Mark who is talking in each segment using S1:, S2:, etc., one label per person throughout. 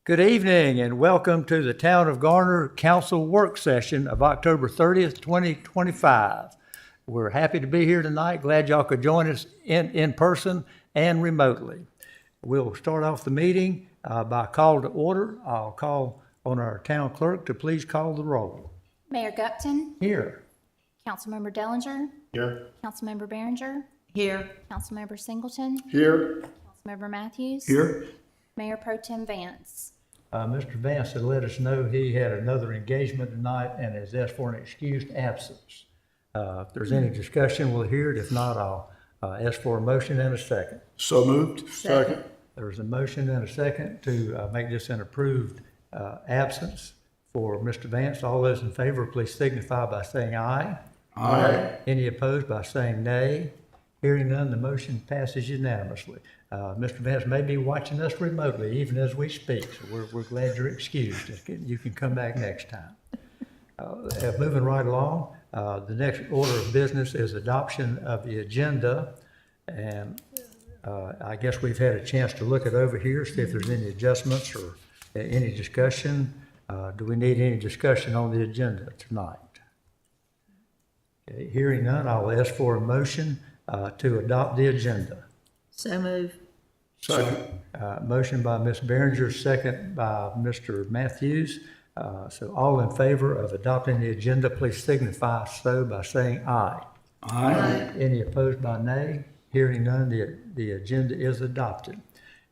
S1: Good evening and welcome to the Town of Garner Council Work Session of October 30th, 2025. We're happy to be here tonight. Glad y'all could join us in person and remotely. We'll start off the meeting by call to order. I'll call on our town clerk to please call the roll.
S2: Mayor Gupton.
S1: Here.
S2: Councilmember Dellinger.
S3: Here.
S2: Councilmember Behringer.
S4: Here.
S2: Councilmember Singleton.
S3: Here.
S2: Councilmember Matthews.
S3: Here.
S2: Mayor Pro Tem Vance.
S1: Mr. Vance had let us know he had another engagement tonight and has asked for an excused absence. If there's any discussion, we'll hear it. If not, I'll ask for a motion and a second.
S3: So moved. Second.
S1: There's a motion and a second to make this an approved absence for Mr. Vance. All those in favor, please signify by saying aye.
S3: Aye.
S1: Any opposed by saying nay? Hearing none, the motion passes unanimously. Mr. Vance may be watching us remotely even as we speak, so we're glad you're excused. You can come back next time. Moving right along, the next order of business is adoption of the agenda. And I guess we've had a chance to look it over here, see if there's any adjustments or any discussion. Do we need any discussion on the agenda tonight? Okay, hearing none, I'll ask for a motion to adopt the agenda.
S4: So move.
S3: Second.
S1: Motion by Ms. Behringer, second by Mr. Matthews. So all in favor of adopting the agenda, please signify so by saying aye.
S3: Aye.
S1: Any opposed by nay? Hearing none, the agenda is adopted.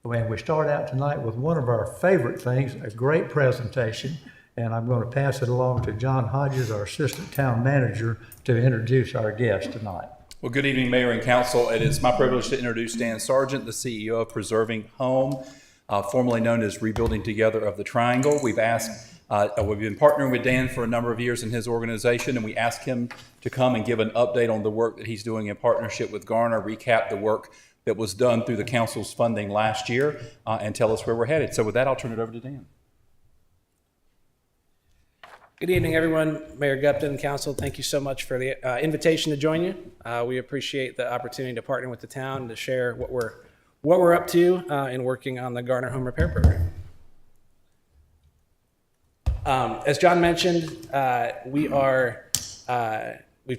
S1: And we start out tonight with one of our favorite things, a great presentation. And I'm going to pass it along to John Hodges, our Assistant Town Manager, to introduce our guest tonight.
S5: Well, good evening, Mayor and Council. It is my privilege to introduce Dan Sargent, the CEO of Preserving Home, formerly known as Rebuilding Together of the Triangle. We've been partnering with Dan for a number of years in his organization, and we asked him to come and give an update on the work that he's doing in partnership with Garner, recap the work that was done through the council's funding last year, and tell us where we're headed. So with that, I'll turn it over to Dan.
S6: Good evening, everyone. Mayor Gupton, Council, thank you so much for the invitation to join you. We appreciate the opportunity to partner with the town to share what we're up to in working on the Garner Home Repair Program. As John mentioned, we've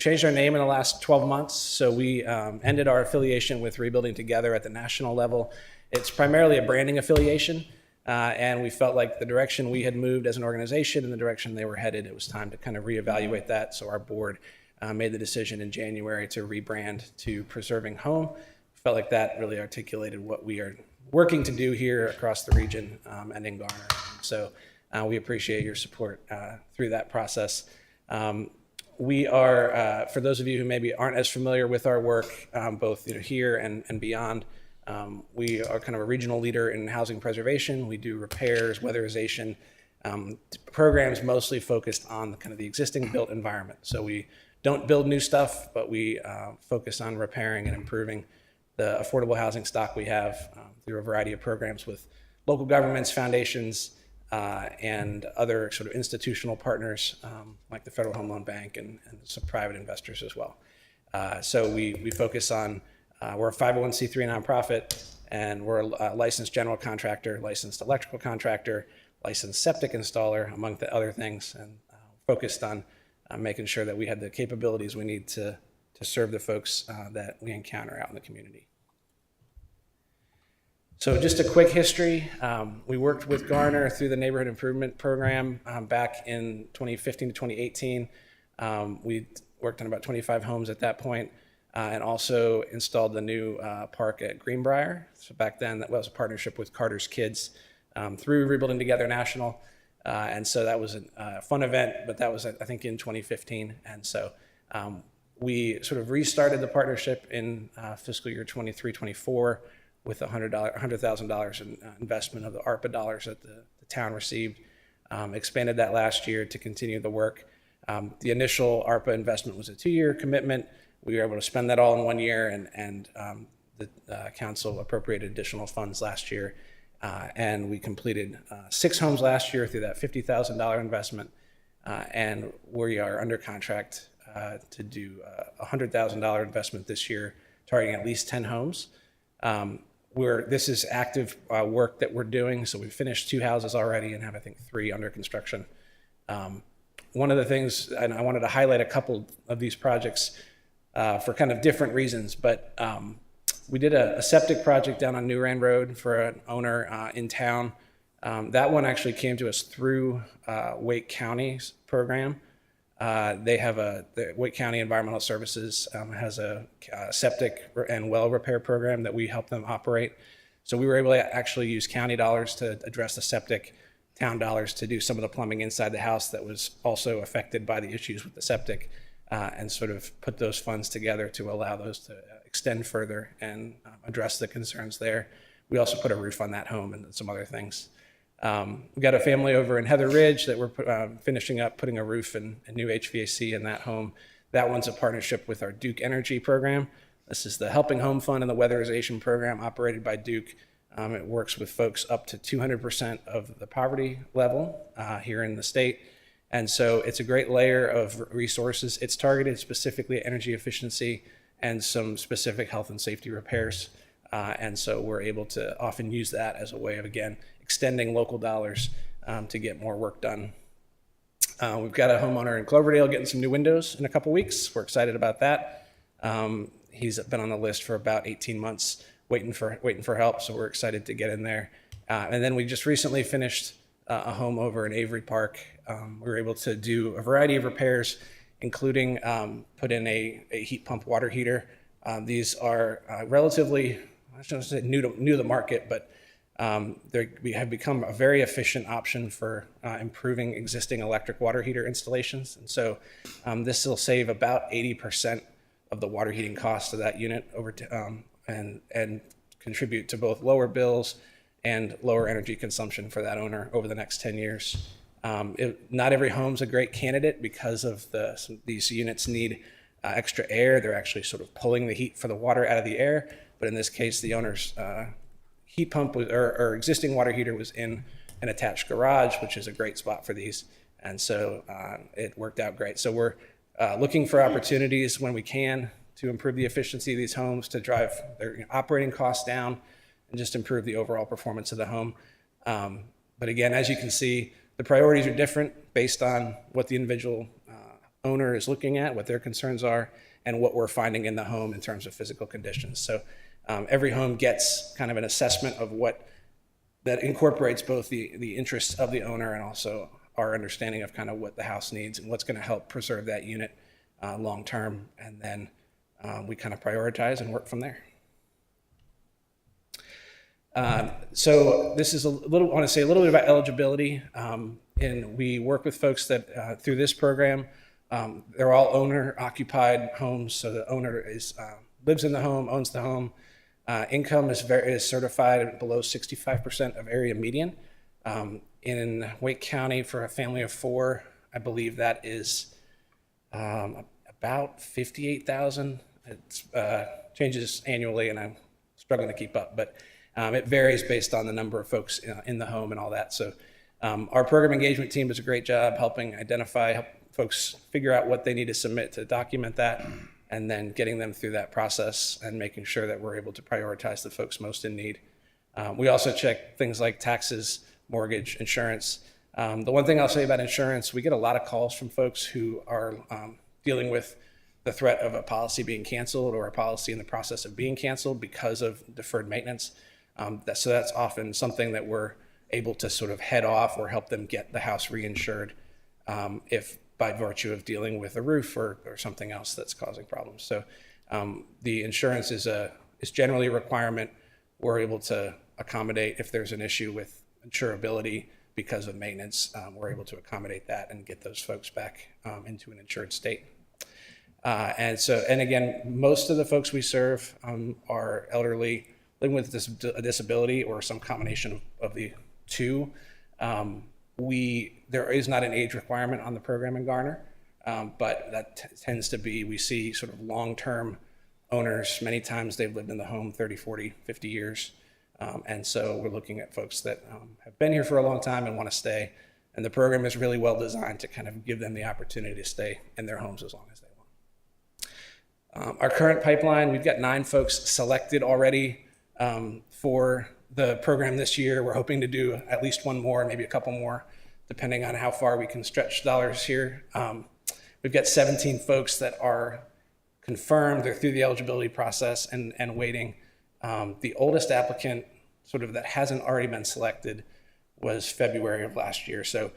S6: changed our name in the last 12 months. So we ended our affiliation with Rebuilding Together at the national level. It's primarily a branding affiliation. And we felt like the direction we had moved as an organization and the direction they were headed, it was time to kind of reevaluate that. So our board made the decision in January to rebrand to Preserving Home. Felt like that really articulated what we are working to do here across the region and in Garner. So we appreciate your support through that process. We are, for those of you who maybe aren't as familiar with our work, both here and beyond, we are kind of a regional leader in housing preservation. We do repairs, weatherization, programs mostly focused on kind of the existing built environment. So we don't build new stuff, but we focus on repairing and improving the affordable housing stock we have through a variety of programs with local governments, foundations, and other sort of institutional partners like the Federal Home Loan Bank and some private investors as well. So we focus on we're a 501c3 nonprofit, and we're a licensed general contractor, licensed electrical contractor, licensed septic installer, among the other things, and focused on making sure that we had the capabilities we need to serve the folks that we encounter out in the community. So just a quick history. We worked with Garner through the Neighborhood Improvement Program back in 2015 to 2018. We worked on about 25 homes at that point. And also installed the new park at Greenbrier. So back then, that was a partnership with Carter's Kids through Rebuilding Together National. And so that was a fun event, but that was, I think, in 2015. And so We sort of restarted the partnership in fiscal year 23-24 with $100,000 in investment of the ARPA dollars that the town received. Expanded that last year to continue the work. The initial ARPA investment was a 2-year commitment. We were able to spend that all in 1 year, and the council appropriated additional funds last year. And we completed 6 homes last year through that $50,000 investment. And we are under contract to do a $100,000 investment this year, targeting at least 10 homes. This is active work that we're doing. So we've finished 2 houses already and have, I think, 3 under construction. One of the things, and I wanted to highlight a couple of these projects for kind of different reasons, but we did a septic project down on New Rand Road for an owner in town. That one actually came to us through Wake County's program. The Wake County Environmental Services has a septic and well repair program that we help them operate. So we were able to actually use county dollars to address the septic, town dollars to do some of the plumbing inside the house that was also affected by the issues with the septic, and sort of put those funds together to allow those to extend further and address the concerns there. We also put a roof on that home and some other things. We got a family over in Heather Ridge that we're finishing up putting a roof and a new HVAC in that home. That one's a partnership with our Duke Energy program. This is the Helping Home Fund and the Weatherization program operated by Duke. It works with folks up to 200% of the poverty level here in the state. And so it's a great layer of resources. It's targeted specifically at energy efficiency and some specific health and safety repairs. And so we're able to often use that as a way of, again, extending local dollars to get more work done. We've got a homeowner in Cloverdale getting some new windows in a couple weeks. We're excited about that. He's been on the list for about 18 months, waiting for help, so we're excited to get in there. And then we just recently finished a home over in Avery Park. We were able to do a variety of repairs, including put in a heat pump water heater. These are relatively, I shouldn't say new to the market, but we have become a very efficient option for improving existing electric water heater installations. And so this will save about 80% of the water heating cost of that unit over and contribute to both lower bills and lower energy consumption for that owner over the next 10 years. Not every home's a great candidate because of these units need extra air. They're actually sort of pulling the heat for the water out of the air. But in this case, the owner's heat pump or existing water heater was in an attached garage, which is a great spot for these. And so it worked out great. So we're looking for opportunities when we can to improve the efficiency of these homes, to drive their operating costs down and just improve the overall performance of the home. But again, as you can see, the priorities are different based on what the individual owner is looking at, what their concerns are, and what we're finding in the home in terms of physical conditions. So every home gets kind of an assessment of what that incorporates both the interests of the owner and also our understanding of kind of what the house needs and what's going to help preserve that unit long term. And then we kind of prioritize and work from there. So this is I want to say a little bit about eligibility. And we work with folks that through this program, they're all owner-occupied homes. So the owner lives in the home, owns the home. Income is certified below 65% of area median. In Wake County, for a family of 4, I believe that is about $58,000. It changes annually, and I'm struggling to keep up, but it varies based on the number of folks in the home and all that. So our program engagement team does a great job helping help folks figure out what they need to submit to document that, and then getting them through that process and making sure that we're able to prioritize the folks most in need. We also check things like taxes, mortgage, insurance. The one thing I'll say about insurance, we get a lot of calls from folks who are dealing with the threat of a policy being canceled or a policy in the process of being canceled because of deferred maintenance. So that's often something that we're able to sort of head off or help them get the house reinsured if by virtue of dealing with a roof or something else that's causing problems. So the insurance is generally a requirement. We're able to accommodate if there's an issue with insurability because of maintenance. We're able to accommodate that and get those folks back into an insured state. And again, most of the folks we serve are elderly, living with a disability or some combination of the two. There is not an age requirement on the program in Garner, but that tends to be, we see sort of long-term owners. Many times they've lived in the home 30, 40, 50 years. And so we're looking at folks that have been here for a long time and want to stay. And the program is really well designed to kind of give them the opportunity to stay in their homes as long as they want. Our current pipeline, we've got 9 folks selected already for the program this year. We're hoping to do at least one more, maybe a couple more, depending on how far we can stretch dollars here. We've got 17 folks that are confirmed. They're through the eligibility process and waiting. The oldest applicant sort of that hasn't already been selected was February of last year. So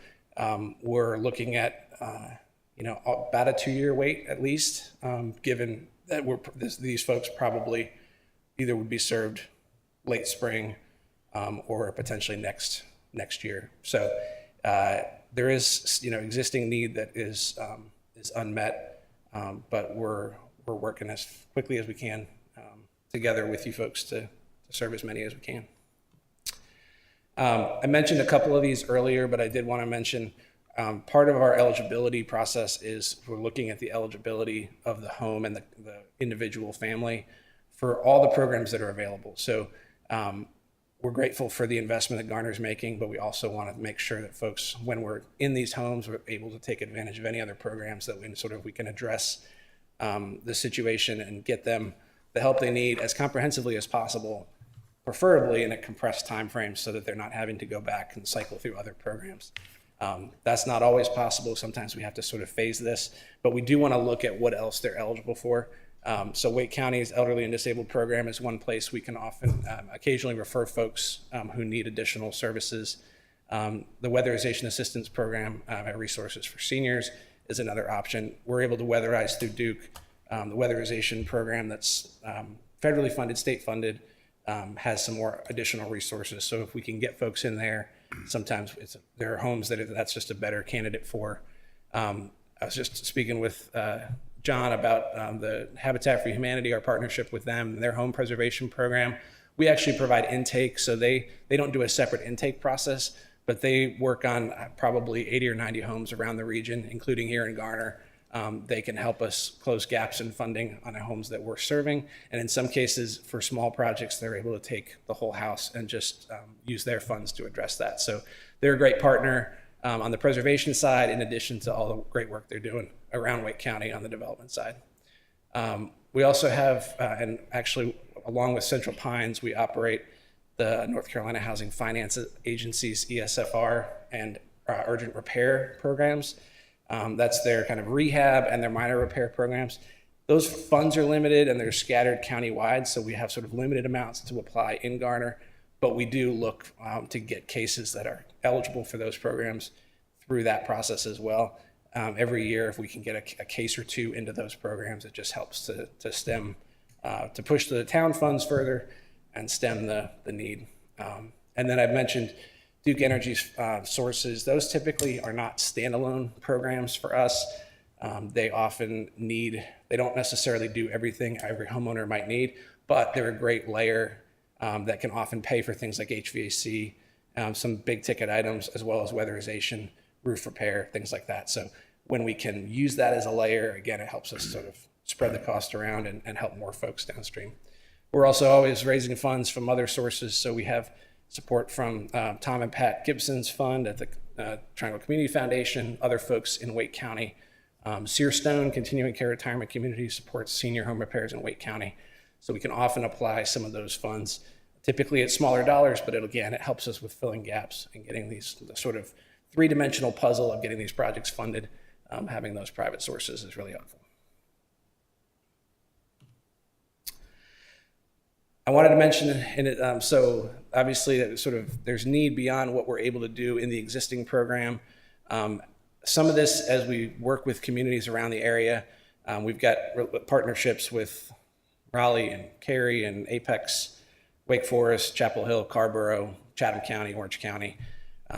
S6: we're looking at about a 2-year wait at least, given that these folks probably either would be served late spring or potentially next year. So there is existing need that is unmet, but we're working as quickly as we can together with you folks to serve as many as we can. I mentioned a couple of these earlier, but I did want to mention part of our eligibility process is we're looking at the eligibility of the home and the individual family for all the programs that are available. So we're grateful for the investment that Garner's making, but we also want to make sure that folks, when we're in these homes, we're able to take advantage of any other programs that we can address the situation and get them the help they need as comprehensively as possible, preferably in a compressed time frame so that they're not having to go back and cycle through other programs. That's not always possible. Sometimes we have to sort of phase this, but we do want to look at what else they're eligible for. So Wake County's Elderly and Disabled Program is one place we can often occasionally refer folks who need additional services. The Weatherization Assistance Program, resources for seniors, is another option. We're able to weatherize through Duke. The weatherization program that's federally funded, state funded, has some more additional resources. So if we can get folks in there, sometimes there are homes that's just a better candidate for. I was just speaking with John about the Habitat for Humanity, our partnership with them, their home preservation program. We actually provide intake, so they don't do a separate intake process, but they work on probably 80 or 90 homes around the region, including here in Garner. They can help us close gaps in funding on the homes that we're serving. And in some cases, for small projects, they're able to take the whole house and just use their funds to address that. So they're a great partner on the preservation side, in addition to all the great work they're doing around Wake County on the development side. We also have, and actually along with Central Pines, we operate the North Carolina Housing Finance Agency's ESFR and urgent repair programs. That's their kind of rehab and their minor repair programs. Those funds are limited and they're scattered countywide, so we have sort of limited amounts to apply in Garner, but we do look to get cases that are eligible for those programs through that process as well. Every year, if we can get a case or two into those programs, it just helps to stem, to push the town funds further and stem the need. And then I've mentioned Duke Energy's sources. Those typically are not standalone programs for us. They often they don't necessarily do everything every homeowner might need, but they're a great layer that can often pay for things like HVAC, some big ticket items, as well as weatherization, roof repair, things like that. So when we can use that as a layer, again, it helps us sort of spread the cost around and help more folks downstream. We're also always raising funds from other sources. So we have support from Tom and Pat Gibson's fund at the Triangle Community Foundation, other folks in Wake County. Searstone Continuing Care Retirement Community supports senior home repairs in Wake County. So we can often apply some of those funds. Typically it's smaller dollars, but it helps us with filling gaps and getting the sort of three-dimensional puzzle of getting these projects funded. Having those private sources is really helpful. I wanted to mention in it, so obviously there's need beyond what we're able to do in the existing program. Some of this, as we work with communities around the area, we've got partnerships with Raleigh and Cary and Apex, Wake Forest, Chapel Hill, Carborough, Chatham County, Orange County.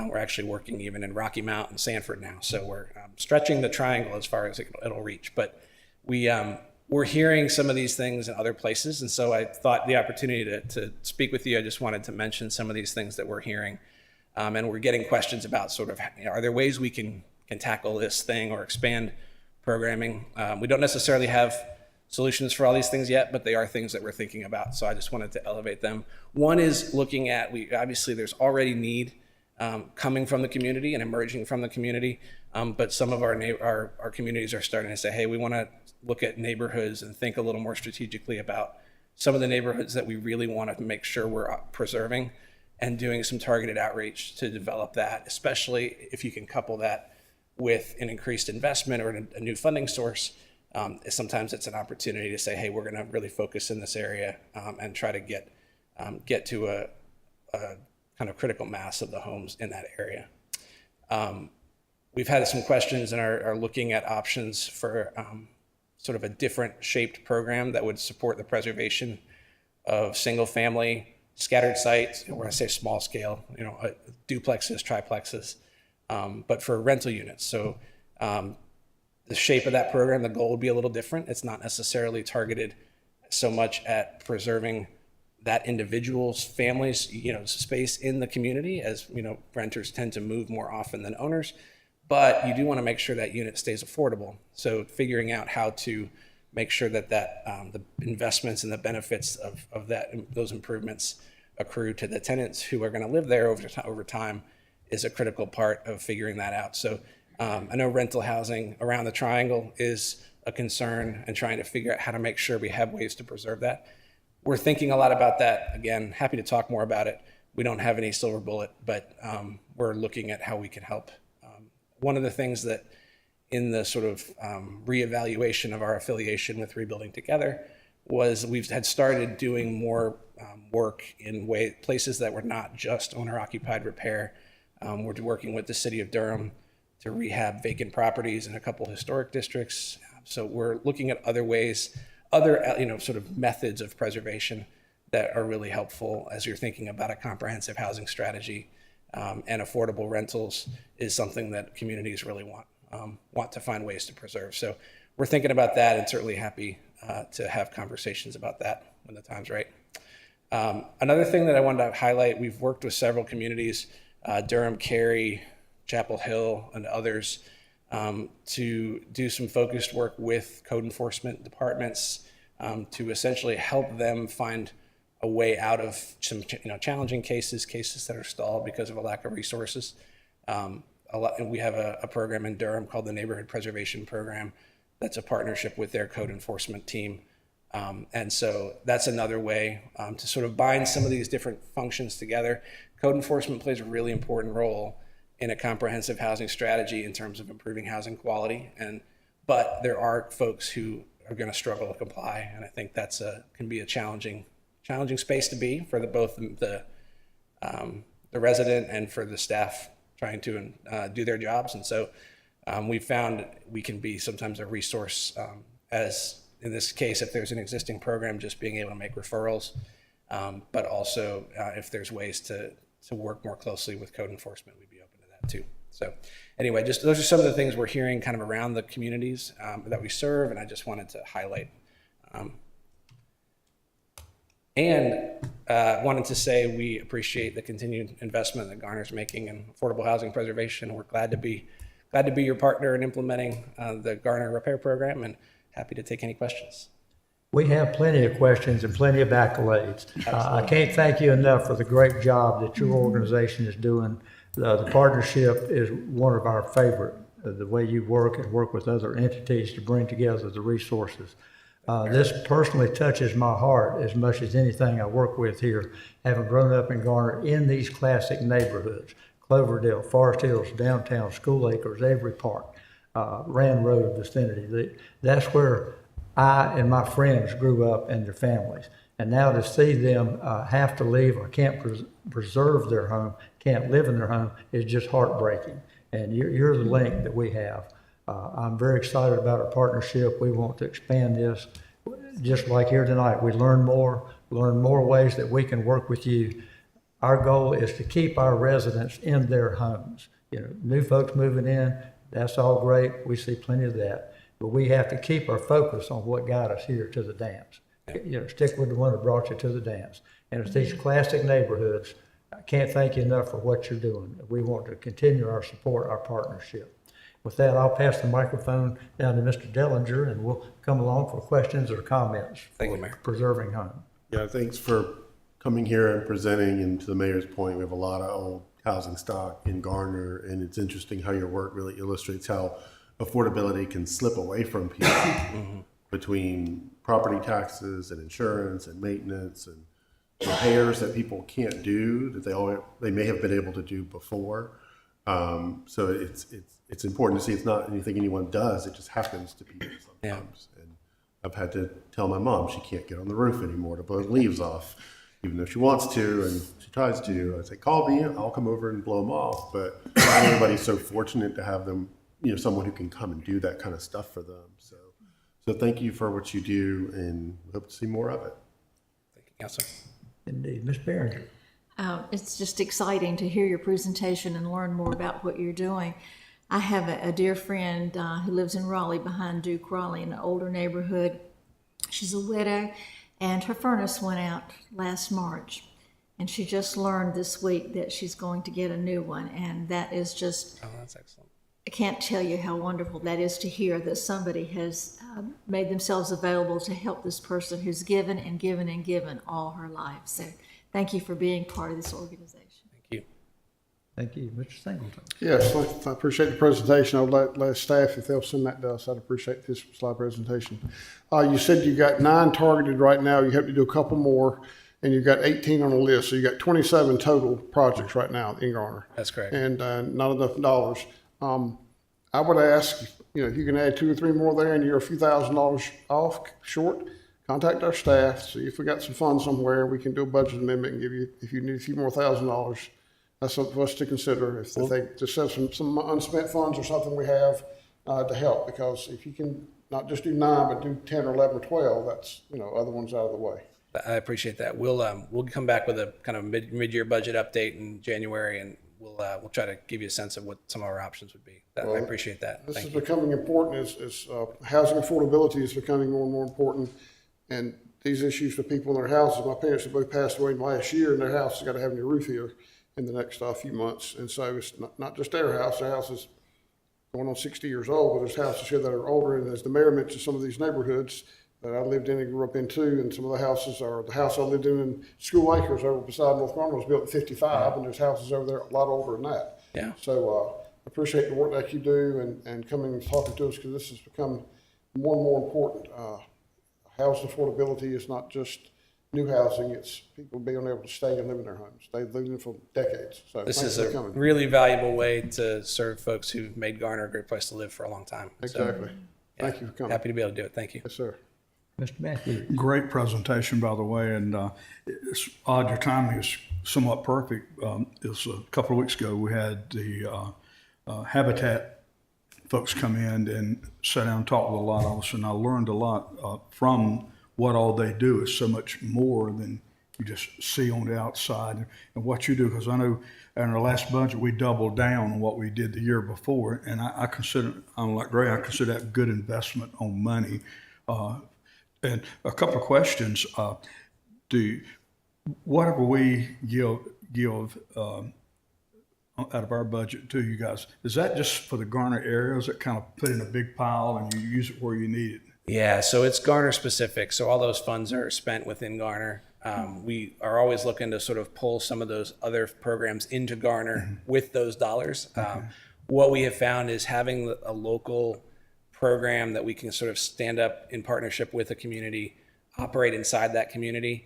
S6: We're actually working even in Rocky Mount and Sanford now. So we're stretching the triangle as far as it'll reach. But we're hearing some of these things in other places. And so I thought the opportunity to speak with you, I just wanted to mention some of these things that we're hearing. And we're getting questions about sort of, are there ways we can tackle this thing or expand programming? We don't necessarily have solutions for all these things yet, but they are things that we're thinking about. So I just wanted to elevate them. One is looking at, obviously there's already need coming from the community and emerging from the community. But some of our communities are starting to say, hey, we want to look at neighborhoods and think a little more strategically about some of the neighborhoods that we really want to make sure we're preserving, and doing some targeted outreach to develop that, especially if you can couple that with an increased investment or a new funding source. Sometimes it's an opportunity to say, hey, we're going to really focus in this area and try to get to a kind of critical mass of the homes in that area. We've had some questions and are looking at options for sort of a different shaped program that would support the preservation of single family scattered sites, when I say small scale, duplexes, triplexes, but for rental units. So the shape of that program, the goal would be a little different. It's not necessarily targeted so much at preserving that individual's family's, space in the community, as, renters tend to move more often than owners, but you do want to make sure that unit stays affordable. So figuring out how to make sure that the investments and the benefits of those improvements accrue to the tenants who are going to live there over time is a critical part of figuring that out. So I know rental housing around the triangle is a concern, and trying to figure out how to make sure we have ways to preserve that. We're thinking a lot about that. Again, happy to talk more about it. We don't have any silver bullet, but we're looking at how we can help. One of the things that in the sort of reevaluation of our affiliation with Rebuilding Together was we've had started doing more work in places that were not just owner-occupied repair. We're working with the city of Durham to rehab vacant properties in a couple historic districts. So we're looking at other ways, sort of methods of preservation that are really helpful as you're thinking about a comprehensive housing strategy. And affordable rentals is something that communities really want to find ways to preserve. So we're thinking about that, and certainly happy to have conversations about that when the time's right. Another thing that I wanted to highlight, we've worked with several communities, Durham, Cary, Chapel Hill, and others, to do some focused work with code enforcement departments to essentially help them find a way out of some challenging cases that are stalled because of a lack of resources. We have a program in Durham called the Neighborhood Preservation Program that's a partnership with their code enforcement team. And so that's another way to sort of bind some of these different functions together. Code enforcement plays a really important role in a comprehensive housing strategy in terms of improving housing quality. But there are folks who are going to struggle to comply, and I think that's can be a challenging space to be for both the resident and for the staff trying to do their jobs. And so we found we can be sometimes a resource, as in this case, if there's an existing program, just being able to make referrals, but also if there's ways to work more closely with code enforcement, we'd be open to that too. So anyway, just those are some of the things we're hearing kind of around the communities that we serve, and I just wanted to highlight. Wanted to say we appreciate the continued investment that Garner's making in affordable housing preservation. We're glad to be your partner in implementing the Garner Repair Program, and happy to take any questions.
S1: We have plenty of questions and plenty of accolades. I can't thank you enough for the great job that your organization is doing. The partnership is one of our favorite, the way you work and work with other entities to bring together the resources. This personally touches my heart as much as anything I work with here, having grown up in Garner in these classic neighborhoods, Cloverdale, Forest Hills, downtown, School Acres, Avery Park, Rand Road vicinity. That's where I and my friends grew up and their families. And now to see them have to leave or can't preserve their home, can't live in their home, is just heartbreaking. And you're the link that we have. I'm very excited about our partnership. We want to expand this. Just like here tonight, we learn more ways that we can work with you. Our goal is to keep our residents in their homes. New folks moving in, that's all great. We see plenty of that. but we have to keep our focus on what got us here to the dance. You know, stick with the one that brought you to the dance. And it's these classic neighborhoods. I can't thank you enough for what you're doing. We want to continue our support, our partnership. With that, I'll pass the microphone down to Mr. Dellinger, and we'll come along for questions or comments
S6: Thank you,
S1: for
S6: Mayor.
S1: Preserving Home.
S4: Yeah, thanks for coming here and presenting. And to the mayor's point, we have a lot of old housing stock in Garner, and it's interesting how your work really illustrates how affordability can slip away from people between property taxes and insurance and maintenance and repairs that people can't do that they may have been able to do before. So it's important to see it's not anything anyone does; it just happens to people sometimes. And I've had to tell my mom she can't get on the roof anymore to blow the leaves off, even though she wants to and she tries to. I say, call me, I'll come over and blow them off. But not everybody's so fortunate to have them, someone who can come and do that kind of stuff for them. So thank you for what you do, and hope to see more of it.
S6: Thank you, Councilor.
S1: Indeed. Ms. Behringer.
S7: It's just exciting to hear your presentation and learn more about what you're doing. I have a dear friend who lives in Raleigh, behind Duke Raleigh, in an older neighborhood. She's a widow, and her furnace went out last March. And she just learned this week that she's going to get a new one. And that is just,
S6: Oh, that's excellent.
S7: I can't tell you how wonderful that is to hear that somebody has made themselves available to help this person who's given and given and given all her life. So thank you for being part of this organization.
S6: Thank you.
S1: Thank you. Mr. Singleton.
S3: Yes, I appreciate the presentation. I would let staff, if they'll send that to us, I'd appreciate this slide presentation. You said you got 9 targeted right now. You have to do a couple more, and you've got 18 on the list. So you got 27 total projects right now in Garner.
S6: That's correct.
S3: And not enough dollars. I would ask, if you can add 2 or 3 more there and you're a few $1,000s off short, contact our staff, see if we got some funds somewhere. We can do a budget amendment and give you, if you need a few more $1,000, that's something for us to consider. If they just have some unspent funds or something we have to help, because if you can not just do 9, but do 10 or 11 or 12, that's, other ones out of the way.
S6: I appreciate that. We'll come back with a kind of mid-year budget update in January, and we'll try to give you a sense of what some of our options would be. I appreciate that.
S3: This
S6: Thank
S3: is
S6: you.
S3: becoming important as housing affordability is becoming more and more important. And these issues for people in their houses, my parents have both passed away last year, and their house has got to have a new roof here in the next few months. And so it's not just their house is going on 60 years old, but there's houses here that are older. And as the mayor mentioned, some of these neighborhoods that I lived in and grew up in too, and some of the houses are, the house I lived in School Acres over beside North Garner was built in 55, and there's houses over there a lot older than that.
S6: Yeah.
S3: So I appreciate the work that you do and coming and talking to us, because this has become more and more important. Housing affordability is not just new housing, it's people being able to stay and live in their homes. They've lived in them for decades. So
S6: This
S3: thanks
S6: is
S3: for
S6: a
S3: coming.
S6: really valuable way to serve folks who've made Garner a great place to live for a long time. So,
S3: Exactly. Thank you for coming.
S6: happy to be able to do it. Thank you.
S3: Yes, sir.
S1: Mr. Matthews.
S8: Great presentation, by the way, and it's odd your timing is somewhat perfect. It's a couple of weeks ago we had the Habitat folks come in and sit down and talk with a lot of us, and I learned a lot from what all they do. Is so much more than you just see on the outside and what you do, because I know in our last budget we doubled down on what we did the year before, and I consider, I'm like Gray, I consider that good investment on money. And a couple of questions. Whatever we give out of our budget to you guys, is that just for the Garner areas that kind of put in a big pile and you use it where you need it?
S6: Yeah, so it's Garner specific. So all those funds are spent within Garner. We are always looking to sort of pull some of those other programs into Garner with those dollars. What we have found is having a local program that we can sort of stand up in partnership with a community, operate inside that community.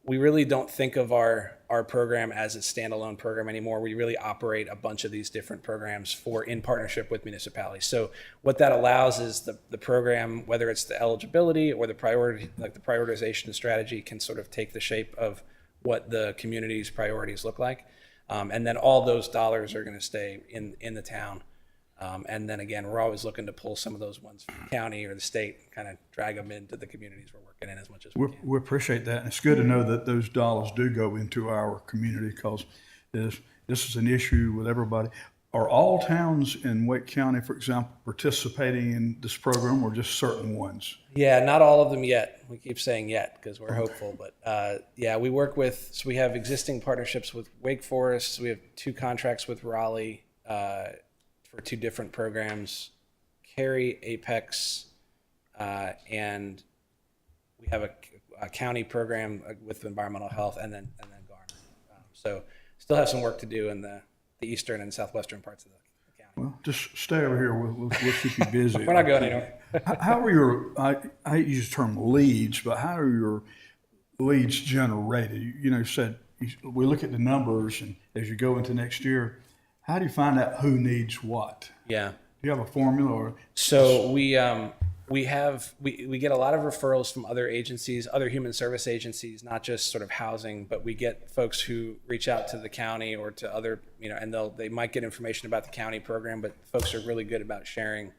S6: We really don't think of our program as a standalone program anymore. We really operate a bunch of these different programs in partnership with municipalities. So what that allows is the program, whether it's the eligibility or the priority, like the prioritization strategy, can sort of take the shape of what the community's priorities look like. And then all those dollars are going to stay in the town. And then again, we're always looking to pull some of those ones from the county or the state, kind of drag them into the communities we're working in as much as we can.
S8: We appreciate that, and it's good to know that those dollars do go into our community, because this is an issue with everybody. are all towns in Wake County, for example, participating in this program, or just certain ones?
S6: Yeah, not all of them yet. We keep saying yet because we're hopeful, but yeah, we work with. So we have existing partnerships with Wake Forest. We have 2 contracts with Raleigh for 2 different programs, Cary, Apex, and we have a county program with environmental health, and then Garner. So still have some work to do in the eastern and southwestern parts of the county.
S8: Well, just stay over here. We'll keep you busy.
S6: We're not going anywhere.
S8: How are your, I hate to use the term leads, but how are your leads generated? You said we look at the numbers, and as you go into next year, how do you find out who needs what?
S6: Yeah.
S8: Do you have a formula, or?
S6: So we get a lot of referrals from other agencies, other human service agencies, not just sort of housing, but we get folks who reach out to the county or to other, and they might get information about the county program, but folks are really good about sharing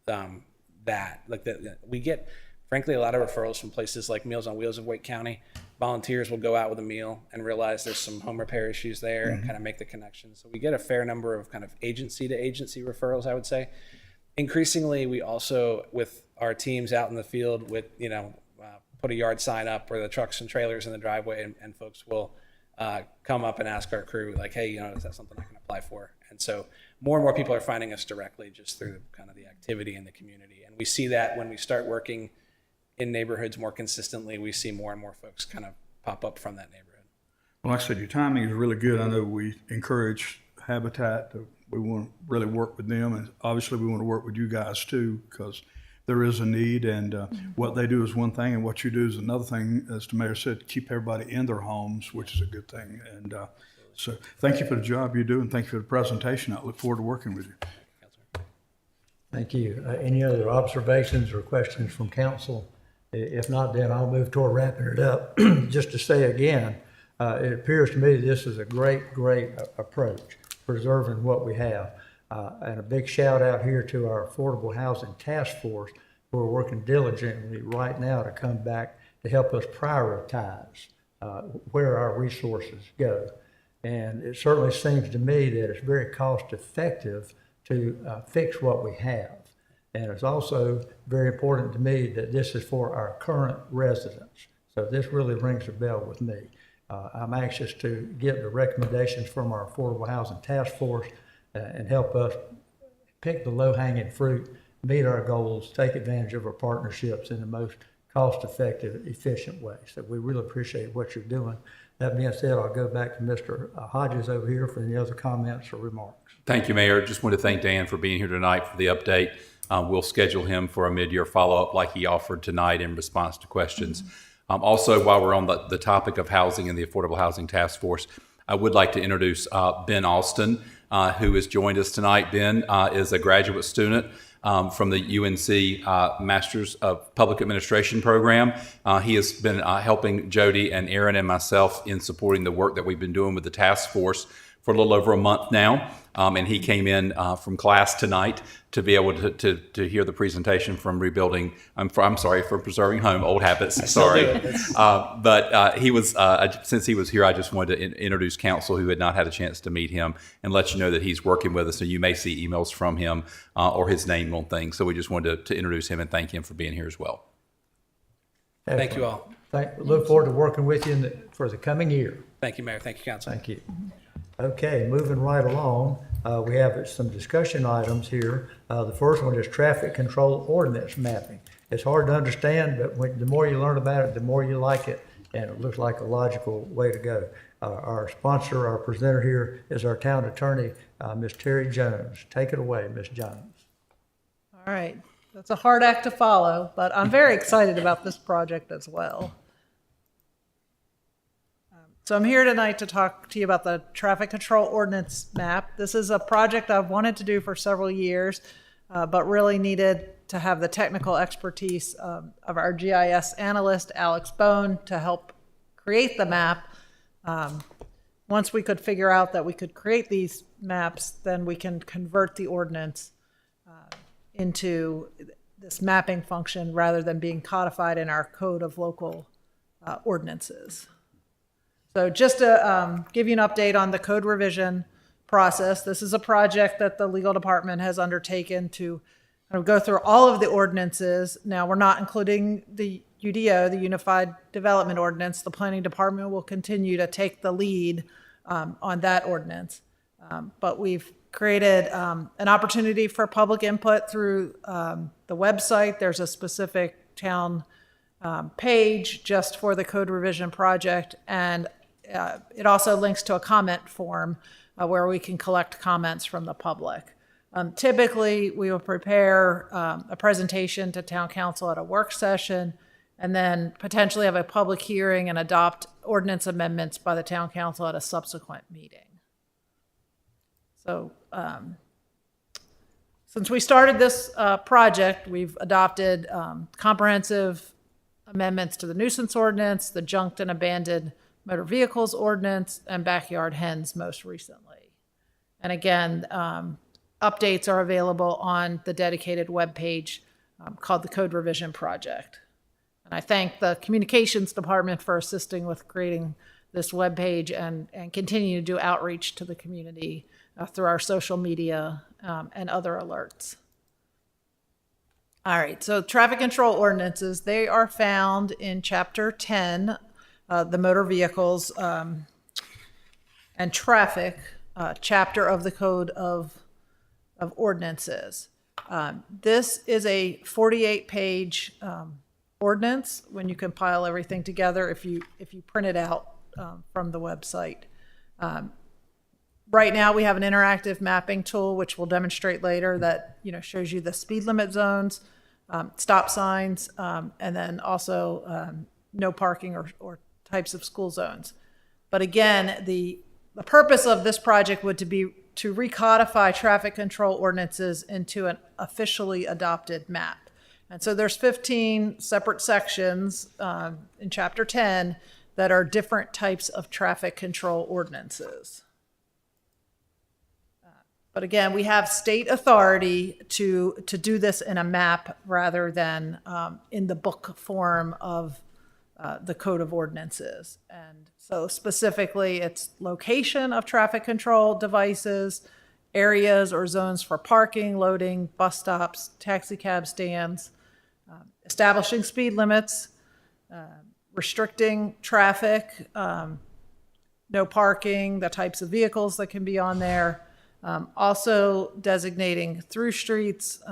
S6: that. We get, frankly, a lot of referrals from places like Meals on Wheels of Wake County. Volunteers will go out with a meal and realize there's some home repair issues there and kind of make the connection. So we get a fair number of kind of agency to agency referrals, I would say. Increasingly, we also, with our teams out in the field, with put a yard sign up or the trucks and trailers in the driveway, and folks will come up and ask our crew, like, hey, is that something I can apply for? And so more and more people are finding us directly just through kind of the activity in the community. And we see that when we start working in neighborhoods more consistently, we see more and more folks kind of pop up from that neighborhood.
S8: Well, like I said, your timing is really good. I know we encourage Habitat. We want to really work with them, and obviously we want to work with you guys too, because there is a need, and what they do is one thing, and what you do is another thing. As the mayor said, keep everybody in their homes, which is a good thing. And so thank you for the job you do, and thank you for the presentation. I look forward to working with you.
S1: Thank you. Any other observations or questions from council? If not, then I'll move toward wrapping it up. Just to say again, it appears to me this is a great approach, preserving what we have. And a big shout out here to our Affordable Housing Task Force, who are working diligently right now to come back to help us prioritize where our resources go. And it certainly seems to me that it's very cost effective to fix what we have. And it's also very important to me that this is for our current residents. So this really rings a bell with me. I'm anxious to get the recommendations from our Affordable Housing Task Force and help us pick the low-hanging fruit, meet our goals, take advantage of our partnerships in the most cost-effective, efficient way. So we really appreciate what you're doing. That being said, I'll go back to Mr. Hodges over here for any other comments or remarks.
S5: Thank you, Mayor. Just want to thank Dan for being here tonight for the update. We'll schedule him for a mid-year follow-up like he offered tonight in response to questions. Also, while we're on the topic of housing and the Affordable Housing Task Force, I would like to introduce Ben Alston, who has joined us tonight. Ben is a graduate student from the UNC Masters of Public Administration program. He has been helping Jody and Aaron and myself in supporting the work that we've been doing with the task force for a little over a month now. And he came in from class tonight to be able to hear the presentation from rebuilding, from preserving home, old habits, sorry. But he was, since he was here, I just wanted to introduce council who had not had a chance to meet him and let you know that he's working with us. So you may see emails from him or his name on things. So we just wanted to introduce him and thank him for being here as well.
S6: Thank you all.
S1: Look forward to working with you for the coming year.
S6: Thank you, Mayor. Thank you, Council.
S1: Thank you. Okay, moving right along, we have some discussion items here. The first one is traffic control ordinance mapping. It's hard to understand, but the more you learn about it, the more you like it, and it looks like a logical way to go. Our sponsor, our presenter here is our town attorney, Ms. Terry Jones. Take it away, Ms. Jones.
S9: All right, that's a hard act to follow, but I'm very excited about this project as well. So I'm here tonight to talk to you about the traffic control ordinance map. This is a project I've wanted to do for several years, but really needed to have the technical expertise of our GIS analyst, Alex Bone, to help create the map. Once we could figure out that we could create these maps, then we can convert the ordinance into this mapping function rather than being codified in our code of local ordinances. So just to give you an update on the code revision process. This is a project that the legal department has undertaken to kind of go through all of the ordinances. Now, we're not including the UDO, the Unified Development Ordinance. The planning department will continue to take the lead on that ordinance. But we've created an opportunity for public input through the website. There's a specific town page just for the code revision project, and it also links to a comment form where we can collect comments from the public. Typically, we will prepare a presentation to town council at a work session, and then potentially have a public hearing and adopt ordinance amendments by the town council at a subsequent meeting. So since we started this project, we've adopted comprehensive amendments to the nuisance ordinance, the junked and abandoned motor vehicles ordinance, and backyard hens most recently. And again, updates are available on the dedicated webpage called the Code Revision Project. And I thank the communications department for assisting with creating this webpage and continue to do outreach to the community through our social media and other alerts. All right, so traffic control ordinances, they are found in Chapter 10, the motor vehicles and traffic chapter of the Code of Ordinances. This is a 48-page ordinance when you compile everything together if you print it out from the website. Right now, we have an interactive mapping tool, which we'll demonstrate later, that shows you the speed limit zones, stop signs, and then also no parking or types of school zones. But again, the purpose of this project would be to recodify traffic control ordinances into an officially adopted map. And so there's 15 separate sections in Chapter 10 that are different types of traffic control ordinances. But again, we have state authority to do this in a map rather than in the book form of the Code of Ordinances. And so specifically, it's location of traffic control devices, areas or zones for parking, loading, bus stops, taxi cab stands, establishing speed limits, restricting traffic, no parking, the types of vehicles that can be on there. Also designating through streets,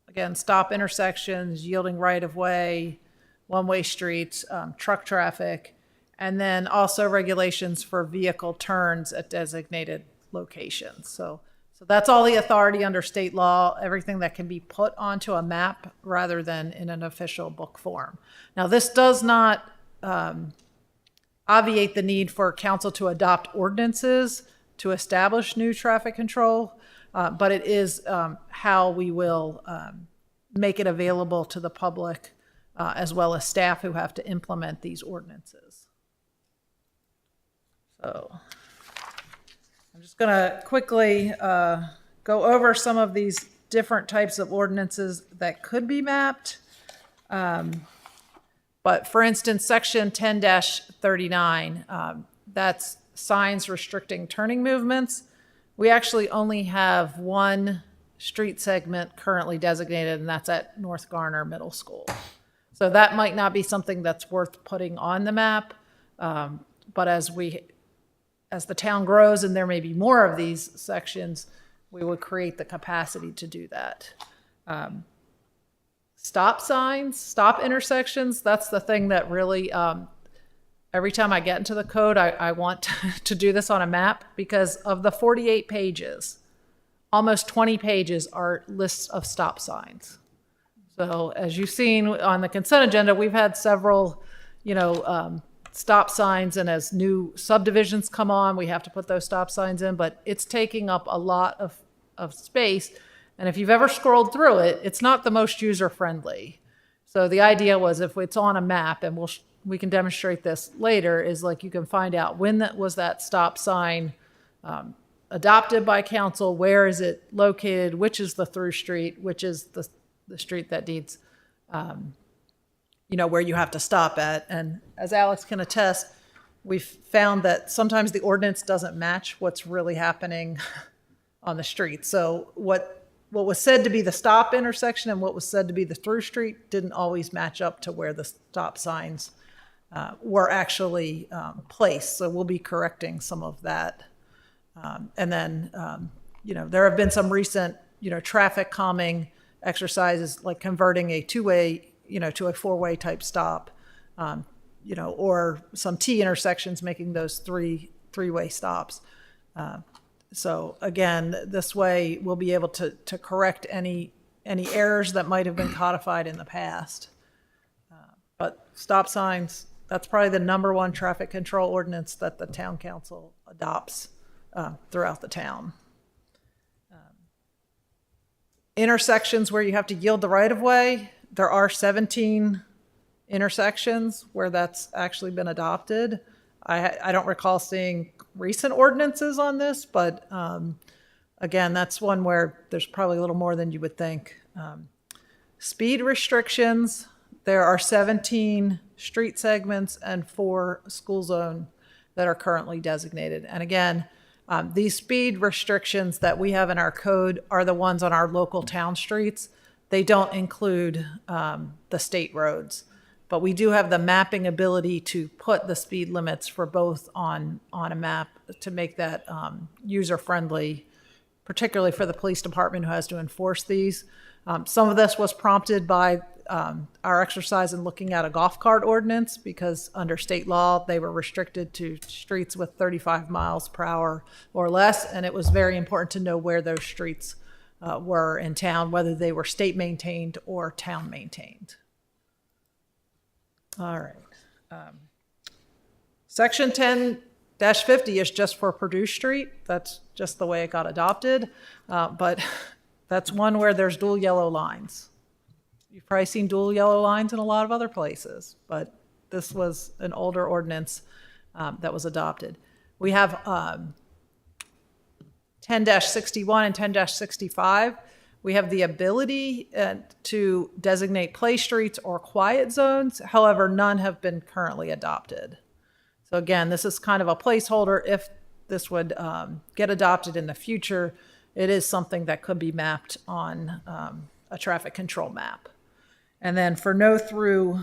S9: again, stop intersections, yielding right-of-way, one-way streets, truck traffic, and then also regulations for vehicle turns at designated locations. So that's all the authority under state law, everything that can be put onto a map rather than in an official book form. Now, this does not obviate the need for council to adopt ordinances to establish new traffic control, but it is how we will make it available to the public as well as staff who have to implement these ordinances. So I'm just going to quickly go over some of these different types of ordinances that could be mapped. But for instance, Section 10-39, that's signs restricting turning movements. We actually only have one street segment currently designated, and that's at North Garner Middle School. So that might not be something that's worth putting on the map, but as the town grows and there may be more of these sections, we would create the capacity to do that. Stop signs, stop intersections, that's the thing that really, every time I get into the code, I want to do this on a map, because of the 48 pages, almost 20 pages are lists of stop signs. So as you've seen on the consent agenda, we've had several, stop signs, and as new subdivisions come on, we have to put those stop signs in, but it's taking up a lot of space. And if you've ever scrolled through it, it's not the most user-friendly. So the idea was, if it's on a map, and we can demonstrate this later, is like you can find out when that stop sign adopted by council, where is it located, which is the through street, which is the street that needs, where you have to stop at. And as Alex can attest, we've found that sometimes the ordinance doesn't match what's really happening on the street. So what was said to be the stop intersection and what was said to be the through street didn't always match up to where the stop signs were actually placed. So we'll be correcting some of that. And then, there have been some recent, traffic calming exercises like converting a two-way, to a four-way type stop, or some T intersections making those three-way stops. So again, this way we'll be able to correct any errors that might have been codified in the past. But stop signs, that's probably the number one traffic control ordinance that the town council adopts throughout the town. Intersections where you have to yield the right-of-way, there are 17 intersections where that's actually been adopted. I don't recall seeing recent ordinances on this, but again, that's one where there's probably a little more than you would think. Speed restrictions, there are 17 street segments and 4 school zone that are currently designated. And again, these speed restrictions that we have in our code are the ones on our local town streets. They don't include the state roads. But we do have the mapping ability to put the speed limits for both on a map to make that user-friendly, particularly for the police department who has to enforce these. Some of this was prompted by our exercise in looking at a golf cart ordinance, because under state law, they were restricted to streets with 35 miles per hour or less, and it was very important to know where those streets were in town, whether they were state maintained or town maintained. All right. Section 10-50 is just for Purdue Street. That's just the way it got adopted. But that's one where there's dual yellow lines. You've probably seen dual yellow lines in a lot of other places, but this was an older ordinance that was adopted. We have 10-61 and 10-65. We have the ability to designate play streets or quiet zones. However, none have been currently adopted. So again, this is kind of a placeholder. If this would get adopted in the future, it is something that could be mapped on a traffic control map. And then for no through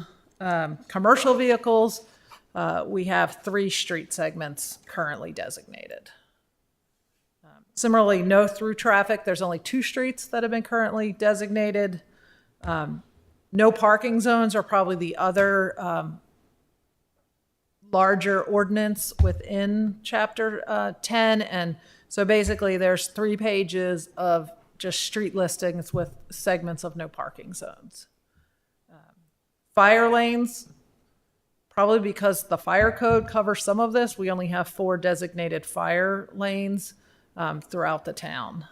S9: commercial vehicles, we have 3 street segments currently designated. Similarly, no through traffic, there's only 2 streets that have been currently designated. No parking zones are probably the other larger ordinance within chapter 10. And so basically there's 3 pages of just street listings with segments of no parking zones. Fire lanes, probably because the fire code covers some of this, we only have 4 designated fire lanes throughout the town.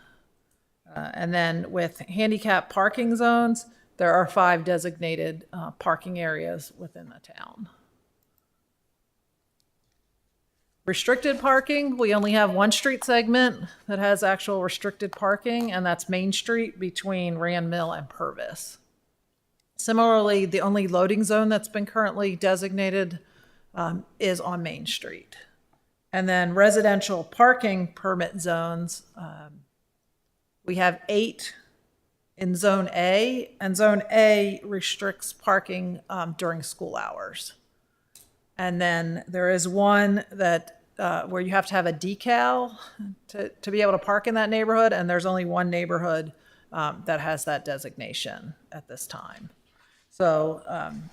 S9: And then with handicap parking zones, there are 5 designated parking areas within the town. Restricted parking, we only have 1 street segment that has actual restricted parking, and that's Main Street between Rand Mill and Purvis. Similarly, the only loading zone that's been currently designated is on Main Street. And then residential parking permit zones, we have 8 in Zone A, and Zone A restricts parking during school hours. And then there is one that where you have to have a decal to be able to park in that neighborhood, and there's only 1 neighborhood that has that designation at this time. So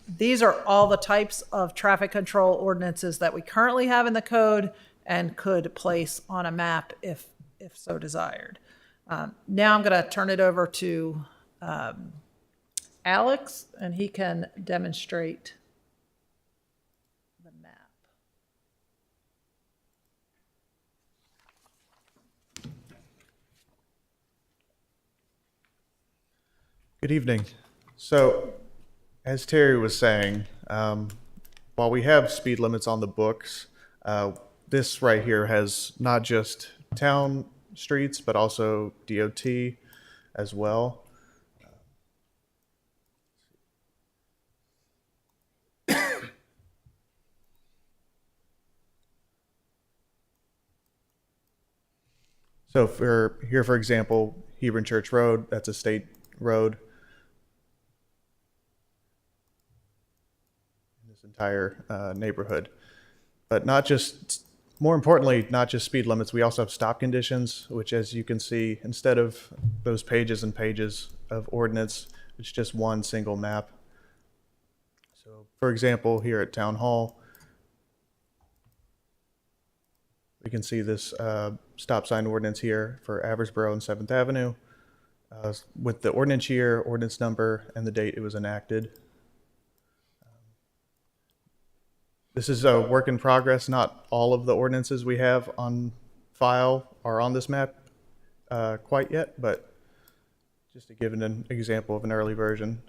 S9: these are all the types of traffic control ordinances that we currently have in the code and could place on a map if so desired. Now I'm going to turn it over to Alex, and he can demonstrate the map.
S10: Good evening. So, as Terry was saying, while we have speed limits on the books, this right here has not just town streets, but also DOT as well. So for here, for example, Hebron Church Road, that's a state road. In this entire neighborhood. But not just, more importantly, not just speed limits, we also have stop conditions, which as you can see, instead of those pages and pages of ordinance, it's just one single map. So for example, here at Town Hall, we can see this stop sign ordinance here for Aversboro and 7th Avenue with the ordinance year, ordinance number, and the date it was enacted. This is a work in progress. Not all of the ordinances we have on file are on this map quite yet, but just to give an example of an early version.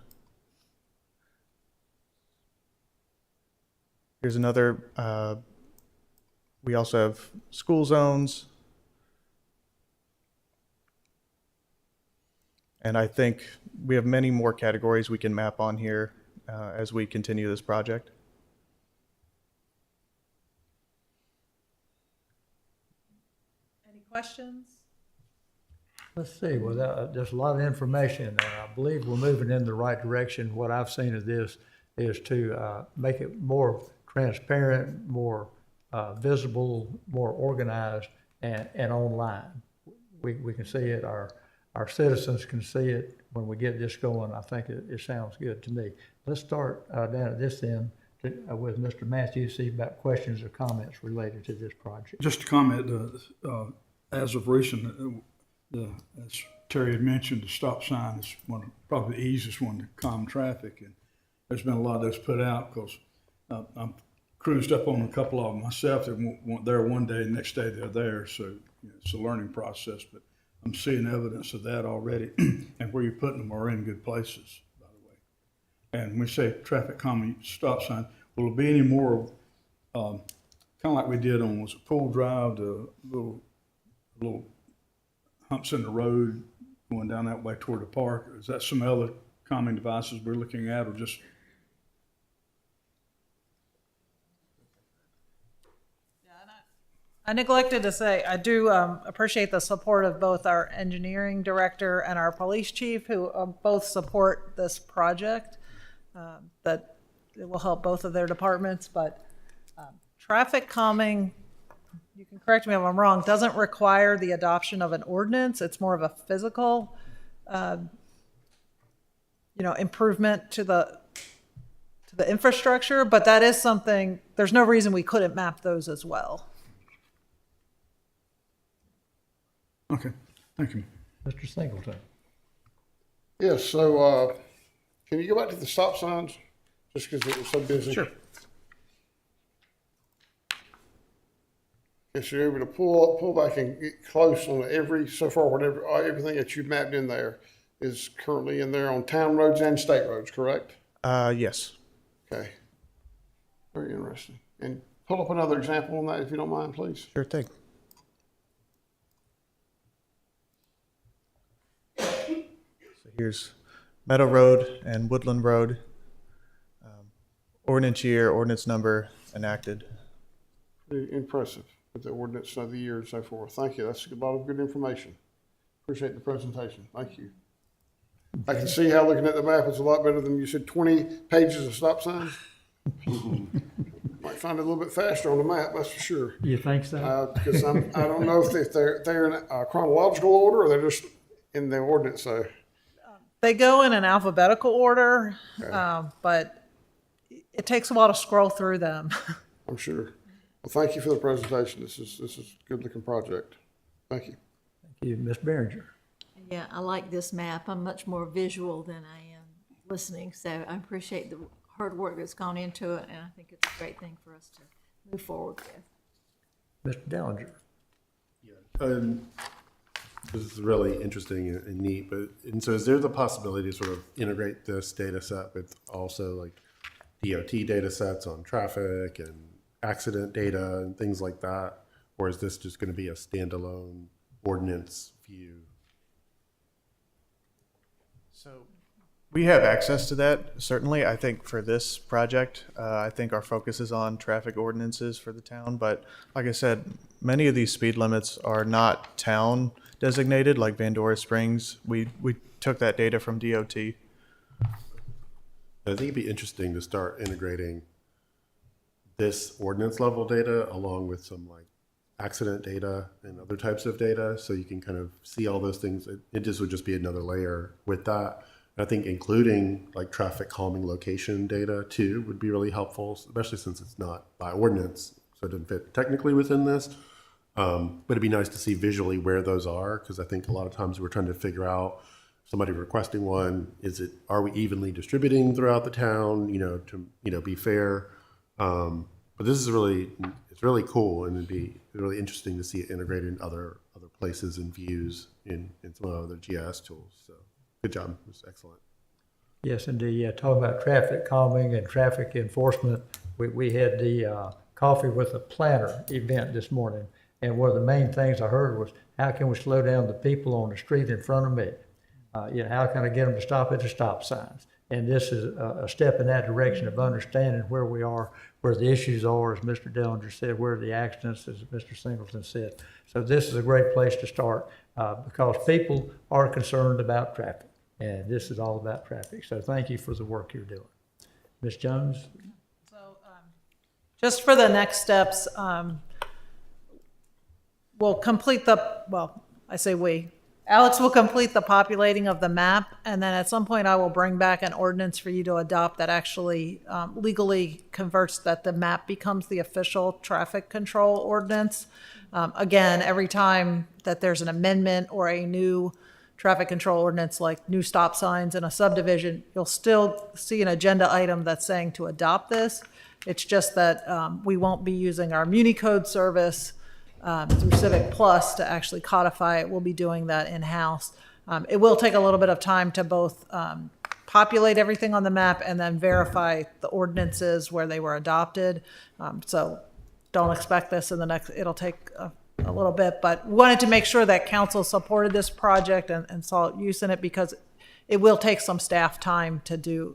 S10: Here's another. We also have school zones. And I think we have many more categories we can map on here as we continue this project.
S9: Any questions?
S1: Let's see, well, there's a lot of information, and I believe we're moving in the right direction. What I've seen of this is to make it more transparent, more visible, more organized, and online. We can see it, our citizens can see it when we get this going. I think it sounds good to me. Let's start down at this end with Mr. Matthews, see about questions or comments related to this project.
S8: Just to comment, as of recent, as Terry had mentioned, the stop sign is probably the easiest one to calm traffic, and there's been a lot of those put out because I'm cruised up on a couple of them myself. They weren't there one day, and next day they're there, so it's a learning process. But I'm seeing evidence of that already, and where you're putting them are in good places, by the way. And when we say traffic calming stop sign, will it be any more kind of like we did on, was it Pool Drive, the little humps in the road going down that way toward the park? Is that some other calming devices we're looking at, or just?
S9: I neglected to say, I do appreciate the support of both our engineering director and our police chief, who both support this project. That it will help both of their departments, but traffic calming, you can correct me if I'm wrong, doesn't require the adoption of an ordinance. It's more of a physical, improvement to the infrastructure, but that is something, there's no reason we couldn't map those as well.
S8: Okay, thank you.
S1: Mr. Singleton.
S3: Yes, so can you go back to the stop signs, just because it was so busy?
S8: Sure.
S3: Yes, you're able to pull back and get close on so far, whatever, everything that you've mapped in there is currently in there on town roads and state roads, correct?
S10: Yes.
S3: Okay. Very interesting. And pull up another example on that, if you don't mind, please.
S10: Sure thing. So here's Meadow Road and Woodland Road. Ordinance year, ordinance number enacted.
S3: Very impressive with the ordinance of the year and so forth. Thank you. That's a lot of good information. Appreciate the presentation. Thank you. I can see how looking at the map is a lot better than you said 20 pages of stop signs. Might find it a little bit faster on the map, that's for sure.
S1: You think so?
S3: Because I don't know if they're in a chronological order or they're just in the ordinance. So
S9: They go in an alphabetical order,
S3: Okay.
S9: but it takes a while to scroll through them.
S3: I'm sure. Well, thank you for the presentation. This is a good looking project. Thank you.
S1: Thank you, Ms. Behringer.
S7: Yeah, I like this map. I'm much more visual than I am listening, so I appreciate the hard work that's gone into it, and I think it's a great thing for us to move forward with.
S1: Mr. Dellinger.
S4: This is really interesting and neat, and so is there the possibility to sort of integrate this data set with also like DOT data sets on traffic and accident data and things like that? Or is this just going to be a standalone ordinance view?
S10: So we have access to that, certainly. I think for this project, I think our focus is on traffic ordinances for the town. But like I said, many of these speed limits are not town designated, like Vandora Springs. We took that data from DOT.
S4: I think it'd be interesting to start integrating this ordinance level data along with some like accident data and other types of data, so you can kind of see all those things. It just would just be another layer with that. And I think including like traffic calming location data too would be really helpful, especially since it's not by ordinance, so it doesn't fit technically within this. But it'd be nice to see visually where those are, because I think a lot of times we're trying to figure out somebody requesting one, are we evenly distributing throughout the town, to be fair. But this is it's really cool, and it'd be really interesting to see it integrated in other places and views in some other GIS tools. So good job, it was excellent.
S1: Yes, indeed. Yeah, talking about traffic calming and traffic enforcement, we had the Coffee with a Planner event this morning, and one of the main things I heard was, how can we slow down the people on the street in front of me? How can I get them to stop at the stop signs? And this is a step in that direction of understanding where we are, where the issues are, as Mr. Dellinger said, where the accidents, as Mr. Singleton said. So this is a great place to start because people are concerned about traffic, and this is all about traffic. So thank you for the work you're doing. Ms. Jones?
S9: Just for the next steps, we'll complete Alex will complete the populating of the map, and then at some point I will bring back an ordinance for you to adopt that actually legally converts that the map becomes the official traffic control ordinance. Again, every time that there's an amendment or a new traffic control ordinance, like new stop signs in a subdivision, you'll still see an agenda item that's saying to adopt this. It's just that we won't be using our MuniCode service through Civic Plus to actually codify it. We'll be doing that in-house. It will take a little bit of time to both populate everything on the map and then verify the ordinances where they were adopted. So don't expect this in the next, it'll take a little bit, but wanted to make sure that council supported this project and saw use in it, because it will take some staff time to do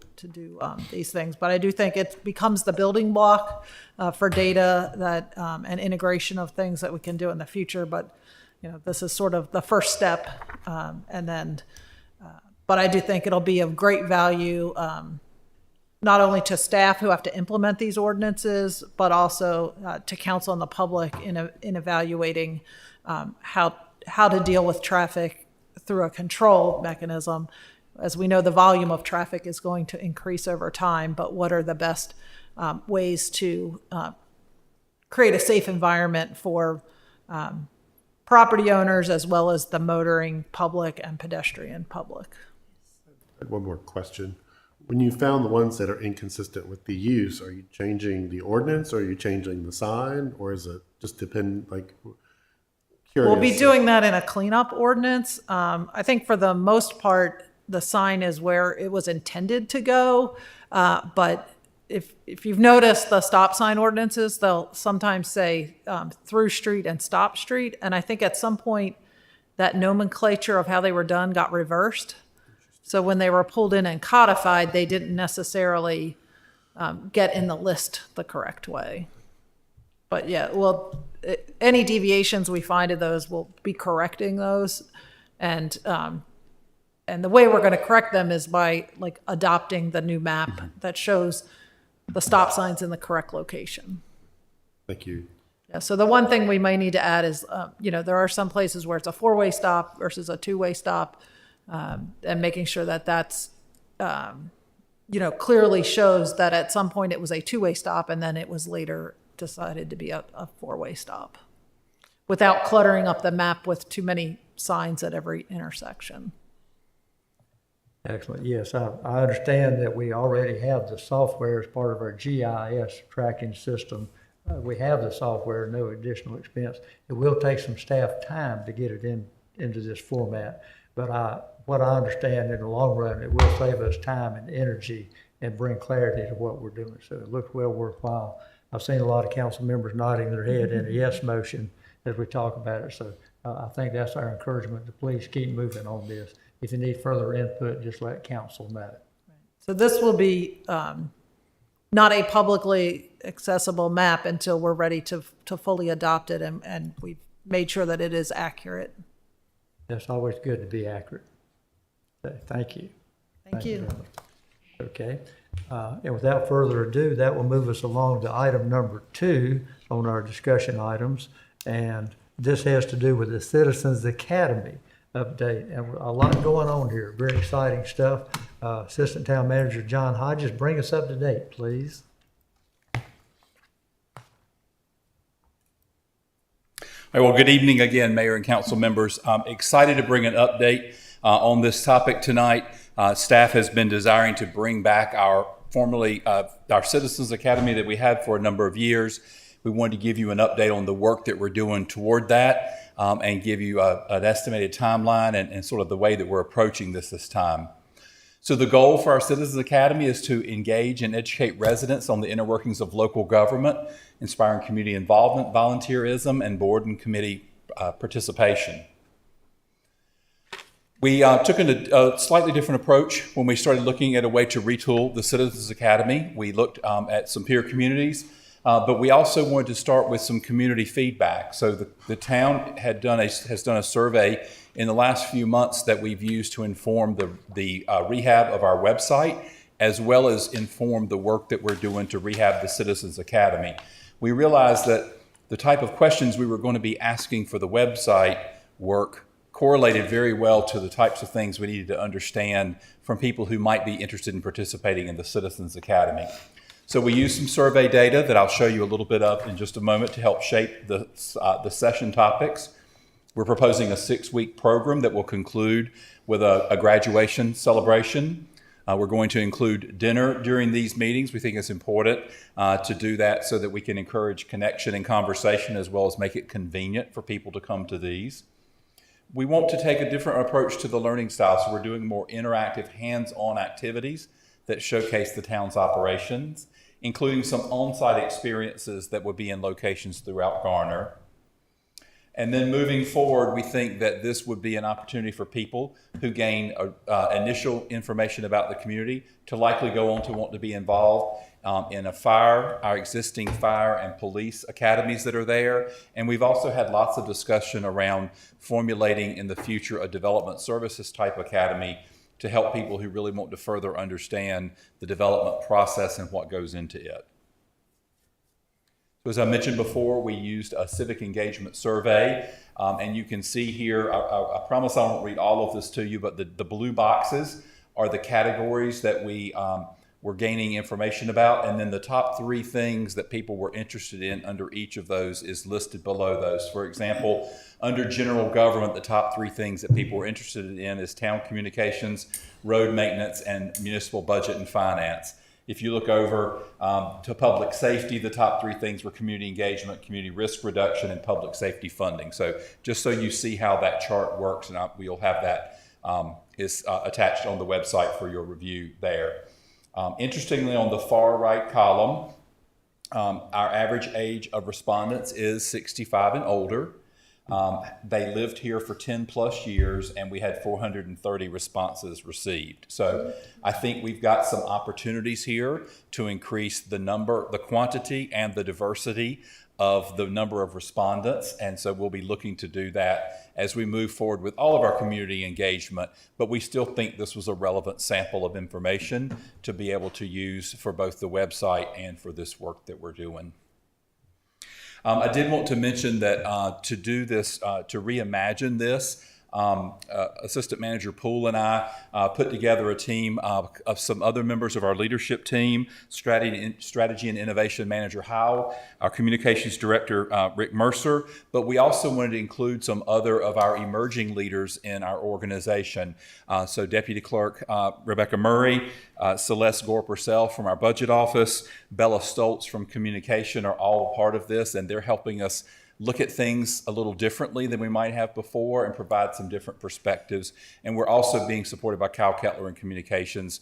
S9: these things. But I do think it becomes the building block for data that and integration of things that we can do in the future. But this is sort of the first step, and then. But I do think it'll be of great value, not only to staff who have to implement these ordinances, but also to council and the public in evaluating how to deal with traffic through a control mechanism. As we know, the volume of traffic is going to increase over time, but what are the best ways to create a safe environment for property owners as well as the motoring public and pedestrian public?
S4: I had one more question. When you found the ones that are inconsistent with the use, are you changing the ordinance, or are you changing the sign, or is it just depend, like, curious?
S9: We'll be doing that in a cleanup ordinance. I think for the most part, the sign is where it was intended to go. But if you've noticed the stop sign ordinances, they'll sometimes say through street and stop street. And I think at some point that nomenclature of how they were done got reversed. So when they were pulled in and codified, they didn't necessarily get in the list the correct way. But yeah, well, any deviations we find of those, we'll be correcting those. And the way we're going to correct them is by adopting the new map that shows the stop signs in the correct location.
S4: Thank you.
S9: Yeah, so the one thing we may need to add is, there are some places where it's a 4-way stop versus a 2-way stop, and making sure that that's, clearly shows that at some point it was a 2-way stop and then it was later decided to be a 4-way stop, without cluttering up the map with too many signs at every intersection.
S1: Excellent. Yes, I understand that we already have the software as part of our GIS tracking system. We have the software, no additional expense. It will take some staff time to get it into this format, but what I understand in the long run, it will save us time and energy and bring clarity to what we're doing. So it looks well worthwhile. I've seen a lot of council members nodding their head in a yes motion as we talk about it. So I think that's our encouragement to please keep moving on this. If you need further input, just let council know.
S9: So this will be not a publicly accessible map until we're ready to fully adopt it, and we've made sure that it is accurate.
S1: That's always good to be accurate. Thank you.
S9: Thank you.
S1: very much. Okay. And without further ado, that will move us along to item number 2 on our discussion items. And this has to do with the Citizens Academy update. And a lot going on here, very exciting stuff. Assistant Town Manager John Hodges, bring us up to date, please.
S5: All right, well, good evening again, Mayor and Council members. I'm excited to bring an update on this topic tonight. Staff has been desiring to bring back our Citizens Academy that we had for a number of years. We wanted to give you an update on the work that we're doing toward that and give you an estimated timeline and sort of the way that we're approaching this time. So the goal for our Citizens Academy is to engage and educate residents on the inner workings of local government, inspiring community involvement, volunteerism, and board and committee participation. We took a slightly different approach when we started looking at a way to retool the Citizens Academy. We looked at some peer communities, but we also wanted to start with some community feedback. So the town has done a survey in the last few months that we've used to inform the rehab of our website, as well as inform the work that we're doing to rehab the Citizens Academy. We realized that the type of questions we were going to be asking for the website work correlated very well to the types of things we needed to understand from people who might be interested in participating in the Citizens Academy. So we used some survey data that I'll show you a little bit of in just a moment to help shape the session topics. We're proposing a 6-week program that will conclude with a graduation celebration. We're going to include dinner during these meetings. We think it's important to do that so that we can encourage connection and conversation, as well as make it convenient for people to come to these. We want to take a different approach to the learning style, so we're doing more interactive, hands-on activities that showcase the town's operations, including some on-site experiences that would be in locations throughout Garner. And then moving forward, we think that this would be an opportunity for people who gain initial information about the community to likely go on to want to be involved in our existing fire and police academies that are there. And we've also had lots of discussion around formulating in the future a development services type academy to help people who really want to further understand the development process and what goes into it. So as I mentioned before, we used a civic engagement survey, and you can see here, I promise I won't read all of this to you, but the blue boxes are the categories that we're gaining information about, and then the top 3 things that people were interested in under each of those is listed below those. For example, under general government, the top 3 things that people were interested in is town communications, road maintenance, and municipal budget and finance. If you look over to public safety, the top 3 things were community engagement, community risk reduction, and public safety funding. So just so you see how that chart works, and we'll have that is attached on the website for your review there. Interestingly, on the far right column, our average age of respondents is 65 and older. They lived here for 10 plus years, and we had 430 responses received. So I think we've got some opportunities here to increase the quantity and the diversity of the number of respondents. And so we'll be looking to do that as we move forward with all of our community engagement. But we still think this was a relevant sample of information to be able to use for both the website and for this work that we're doing. I did want to mention that to do this, to reimagine this, Assistant Manager Poole and I put together a team of some other members of our leadership team, Strategy and Innovation Manager Howell, our Communications Director Rick Mercer, but we also wanted to include some other of our emerging leaders in our organization. So Deputy Clerk Rebecca Murray, Celeste Gore-Purcell from our Budget Office, Bella Stoltz from Communication are all a part of this, and they're helping us look at things a little differently than we might have before and provide some different perspectives. And we're also being supported by Kyle Kettler in Communications,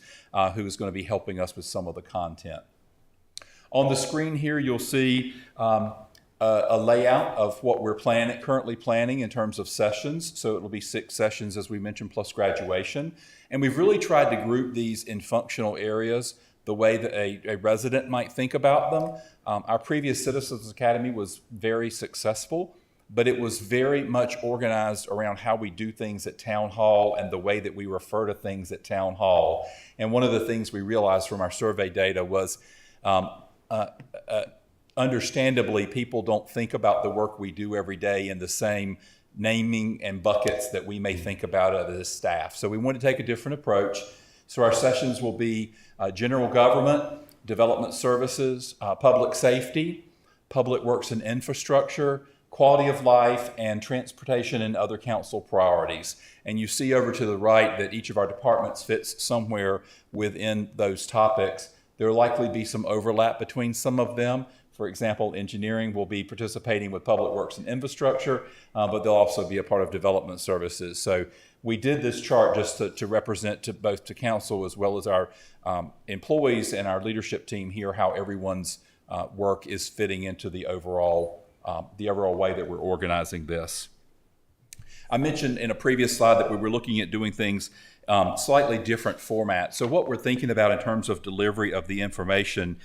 S5: who is going to be helping us with some of the content. On the screen here, you'll see a layout of what we're currently planning in terms of sessions. So it'll be 6 sessions, as we mentioned, plus graduation. And we've really tried to group these in functional areas. the way that a resident might think about them. Our previous Citizens Academy was very successful, but it was very much organized around how we do things at Town Hall and the way that we refer to things at Town Hall. And one of the things we realized from our survey data was understandably, people don't think about the work we do every day in the same naming and buckets that we may think about it as staff. So we want to take a different approach. So our sessions will be general government, development services, public safety, public works and infrastructure, quality of life, and transportation and other council priorities. And you see over to the right that each of our departments fits somewhere within those topics. There will likely be some overlap between some of them. For example, engineering will be participating with public works and infrastructure, but they'll also be a part of development services. So we did this chart just to represent to both to council as well as our employees and our leadership team here how everyone's work is fitting into the overall way that we're organizing this. I mentioned in a previous slide that we were looking at doing things slightly different formats. So what we're thinking about in terms of delivery of the information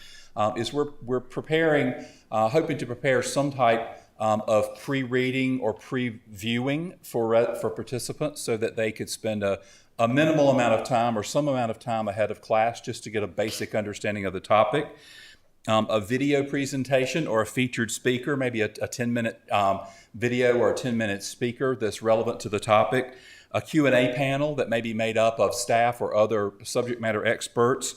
S5: is we're preparing, hoping to prepare some type of pre-reading or pre-viewing for participants so that they could spend a minimal amount of time or some amount of time ahead of class just to get a basic understanding of the topic. A video presentation or a featured speaker, maybe a 10-minute video or a 10-minute speaker that's relevant to the topic. A Q&A panel that may be made up of staff or other subject matter experts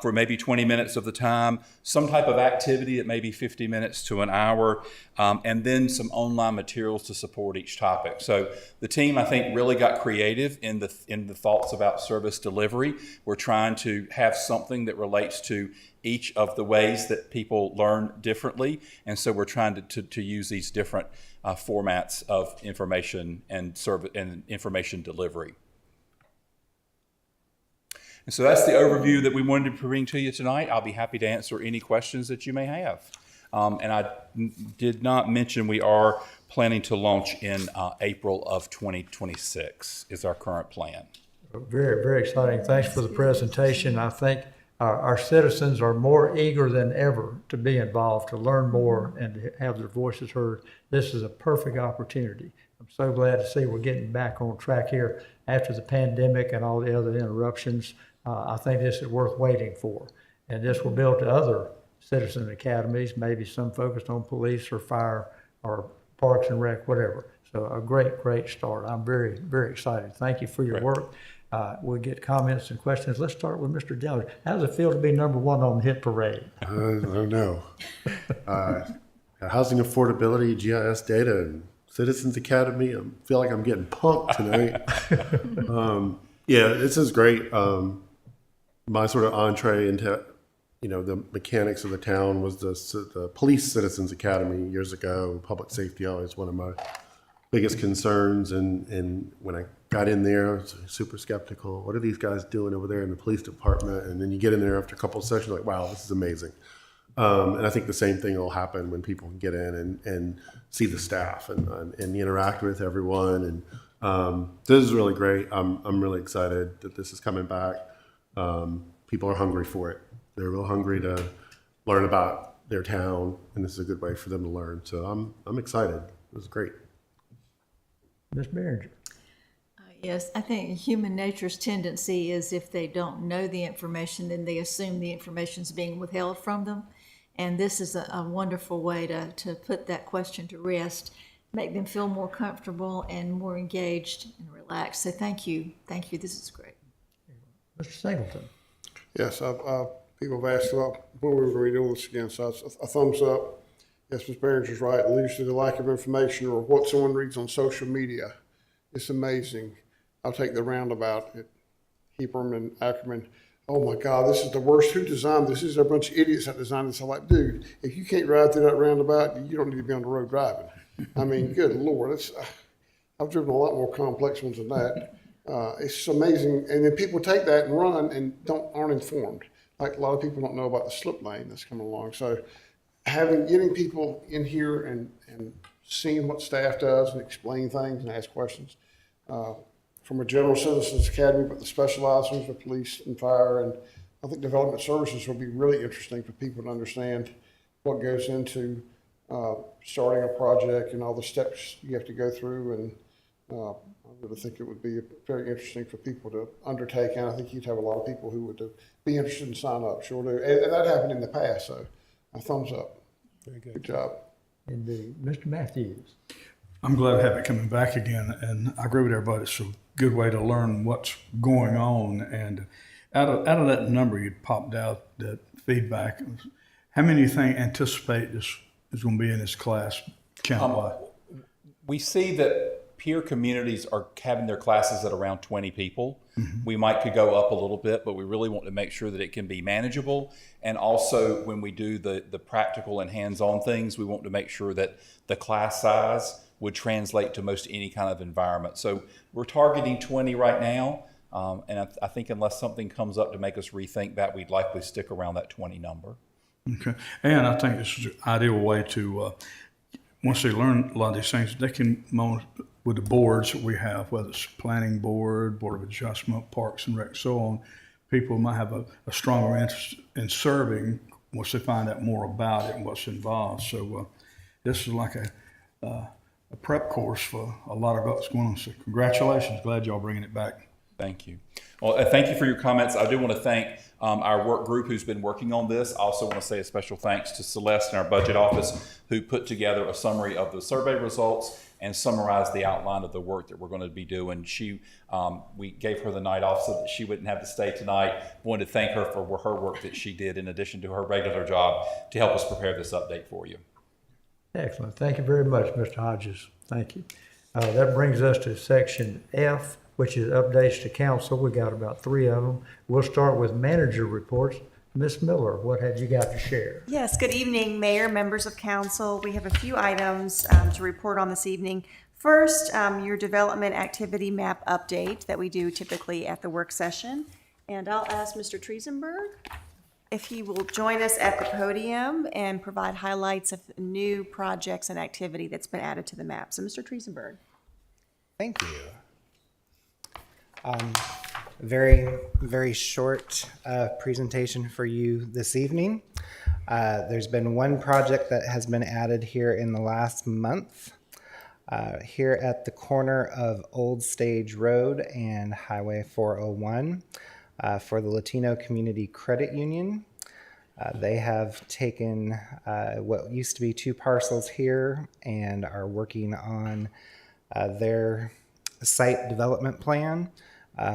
S5: for maybe 20 minutes of the time, some type of activity that may be 50 minutes to an hour, and then some online materials to support each topic. So the team, I think, really got creative in the thoughts about service delivery. We're trying to have something that relates to each of the ways that people learn differently, and so we're trying to use these different formats of information and information delivery. And so that's the overview that we wanted to bring to you tonight. I'll be happy to answer any questions that you may have. And I did not mention we are planning to launch in April of 2026 is our current plan.
S1: Very, very exciting. Thanks for the presentation. I think our citizens are more eager than ever to be involved, to learn more, and to have their voices heard. This is a perfect opportunity. I'm so glad to see we're getting back on track here after the pandemic and all the other interruptions. I think this is worth waiting for. And this will build to other citizen academies, maybe some focused on police or fire or parks and rec, whatever. So a great, great start. I'm very, very excited. Thank you for your work. We'll get comments and questions. Let's start with Mr. Dillard. How does it feel to be number one on the hit parade?
S4: I don't know. Housing affordability, GIS data, and Citizens Academy. I feel like I'm getting punked tonight. Yeah, this is great. My sort of entree into, the mechanics of the town was the Police Citizens Academy years ago. Public safety always one of my biggest concerns. And when I got in there, I was super skeptical. What are these guys doing over there in the police department? And then you get in there after a couple of sessions, like, wow, this is amazing. And I think the same thing will happen when people can get in and see the staff and interact with everyone. And this is really great. I'm really excited that this is coming back. People are hungry for it. They're real hungry to learn about their town, and this is a good way for them to learn. So I'm excited. It was great.
S1: Ms. Behringer.
S7: Yes, I think human nature's tendency is if they don't know the information, then they assume the information's being withheld from them. And this is a wonderful way to put that question to rest, make them feel more comfortable and more engaged and relaxed. So thank you. Thank you. This is great.
S1: Mr. Singleton.
S3: Yes, people have asked about when we were going to be doing this again, so it's a thumbs up. Yes, Ms. Behringer's right. It leads to the lack of information or what someone reads on social media. It's amazing. I'll take the roundabout at Heapern and Ackerman. Oh my God, this is the worst. Who designed this? This is a bunch of idiots that designed this. I'm like, dude, if you can't ride through that roundabout, you don't need to be on the road driving. I mean, good Lord. I've driven a lot more complex ones than that. It's amazing. And then people take that and run and aren't informed. Like a lot of people don't know about the slip lane that's coming along. So getting people in here and seeing what staff does and explain things and ask questions. From a general citizens academy, but the specialized ones for police and fire and I think development services will be really interesting for people to understand what goes into starting a project and all the steps you have to go through. And I really think it would be very interesting for people to undertake. And I think you'd have a lot of people who would be interested in sign up. Sure do. And that happened in the past. So a thumbs up.
S4: Very good.
S3: Good job.
S1: Indeed. Mr. Matthews.
S8: I'm glad to have it coming back again, and I agree with everybody. It's a good way to learn what's going on. And out of that number you popped out, that feedback, how many do you think anticipate this is going to be in this class count-wise?
S5: We see that peer communities are having their classes at around 20 people. We could go up a little bit, but we really want to make sure that it can be manageable. And also when we do the practical and hands-on things, we want to make sure that the class size would translate to most any kind of environment. So we're targeting 20 right now. And I think unless something comes up to make us rethink that, we'd likely stick around that 20 number.
S8: Okay. And I think this is an ideal way to, once they learn a lot of these things, they can, with the boards that we have, whether it's planning board, board of adjustment, parks and rec, so on, people might have a stronger interest in serving once they find out more about it and what's involved. So this is like a prep course for a lot of what's going on. So congratulations. Glad y'all bringing it back.
S5: Thank you. Well, thank you for your comments. I do want to thank our work group who's been working on this. I also want to say a special thanks to Celeste in our budget office who put together a summary of the survey results and summarized the outline of the work that we're going to be doing. We gave her the night off so that she wouldn't have to stay tonight. Wanted to thank her for her work that she did in addition to her regular job to help us prepare this update for you.
S1: Excellent. Thank you very much, Mr. Hodges. Thank you. That brings us to section F, which is updates to council. We got about 3 of them. We'll start with manager reports. Ms. Miller, what have you got to share?
S11: Yes, good evening, Mayor, members of council. We have a few items to report on this evening. First, your development activity map update that we do typically at the work session. And I'll ask Mr. Triesenberg if he will join us at the podium and provide highlights of new projects and activity that's been added to the map. So, Mr. Triesenberg.
S12: Thank you. Very, very short presentation for you this evening. There's been one project that has been added here in the last month. Here at the corner of Old Stage Road and Highway 401 for the Latino Community Credit Union. They have taken what used to be 2 parcels here and are working on their site development plan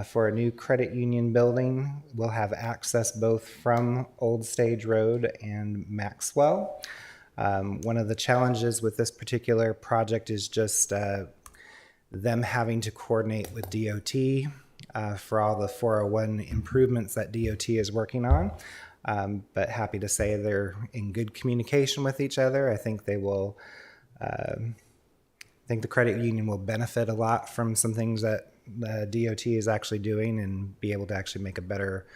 S12: for a new credit union building. We'll have access both from Old Stage Road and Maxwell. One of the challenges with this particular project is just them having to coordinate with DOT for all the 401 improvements that DOT is working on. But happy to say they're in good communication with each other. I think they will, I think the credit union will benefit a lot from some things that DOT is actually doing and be able to actually make a better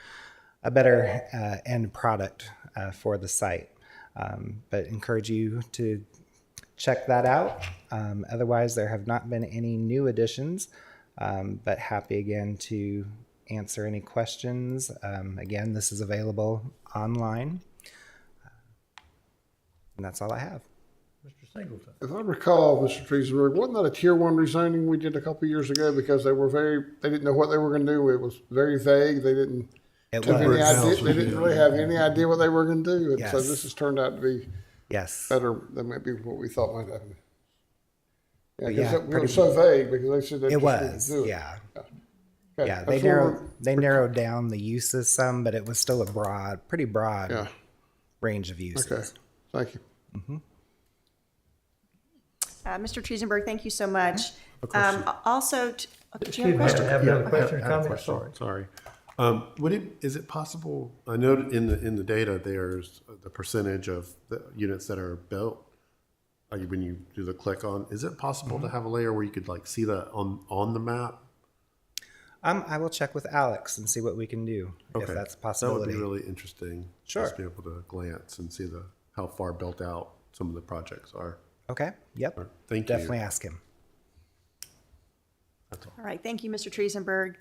S12: end product for the site. But encourage you to check that out. Otherwise, there have not been any new additions, but happy again to answer any questions. Again, this is available online. And that's all I have.
S1: Mr. Singleton.
S3: If I recall, Mr. Triesenberg, wasn't that a tier 1 rezoning we did a couple years ago because they didn't know what they were going to do. It was very vague. They didn't
S12: It
S3: have any
S12: was.
S3: idea. They didn't really have any idea what they were going to do. And so
S12: Yes.
S3: this has turned out to be
S12: Yes.
S3: better than maybe what we thought might happen. Yeah,
S12: Yeah,
S3: because it
S12: pretty
S3: was so vague because they said they
S12: It
S3: just
S12: was,
S3: didn't do it.
S12: yeah.
S3: Okay,
S12: Yeah,
S3: that's what
S12: they narrowed down the uses some, but it was still a pretty broad
S3: Yeah.
S12: range of uses.
S3: Okay, thank you.
S11: Mr. Triesenberg, thank you so much. Also, did you have a
S1: Excuse me,
S11: question?
S1: have another question or
S4: I have a
S1: comment?
S4: question.
S1: Sorry.
S4: Sorry. Is it possible, I know in the data, there's the percentage of the units that are built, like when you do the click on, is it possible to have a layer where you could like see that on the map?
S12: I will check with Alex and see what we can do, if
S4: Okay.
S12: that's a
S4: That would
S12: possibility.
S4: be really interesting.
S12: Sure.
S4: Just be able to glance and see how far built out some of the projects are.
S12: Okay, yep.
S4: Thank you.
S12: Definitely ask him.
S11: All right, thank you, Mr. Triesenberg.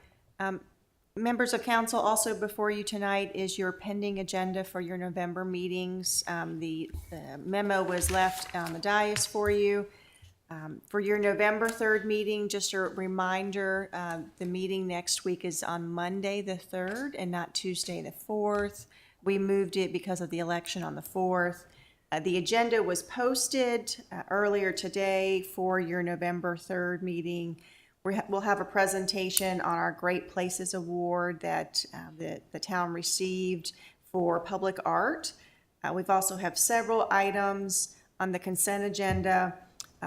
S11: Members of council, also before you tonight is your pending agenda for your November meetings. The memo was left on the dais for you. For your November 3rd meeting, just a reminder, the meeting next week is on Monday, the 3rd, and not Tuesday, the 4th. We moved it because of the election on the 4th. The agenda was posted earlier today for your November 3rd meeting. We'll have a presentation on our Great Places Award that the town received for public art. We've also have several items on the consent agenda.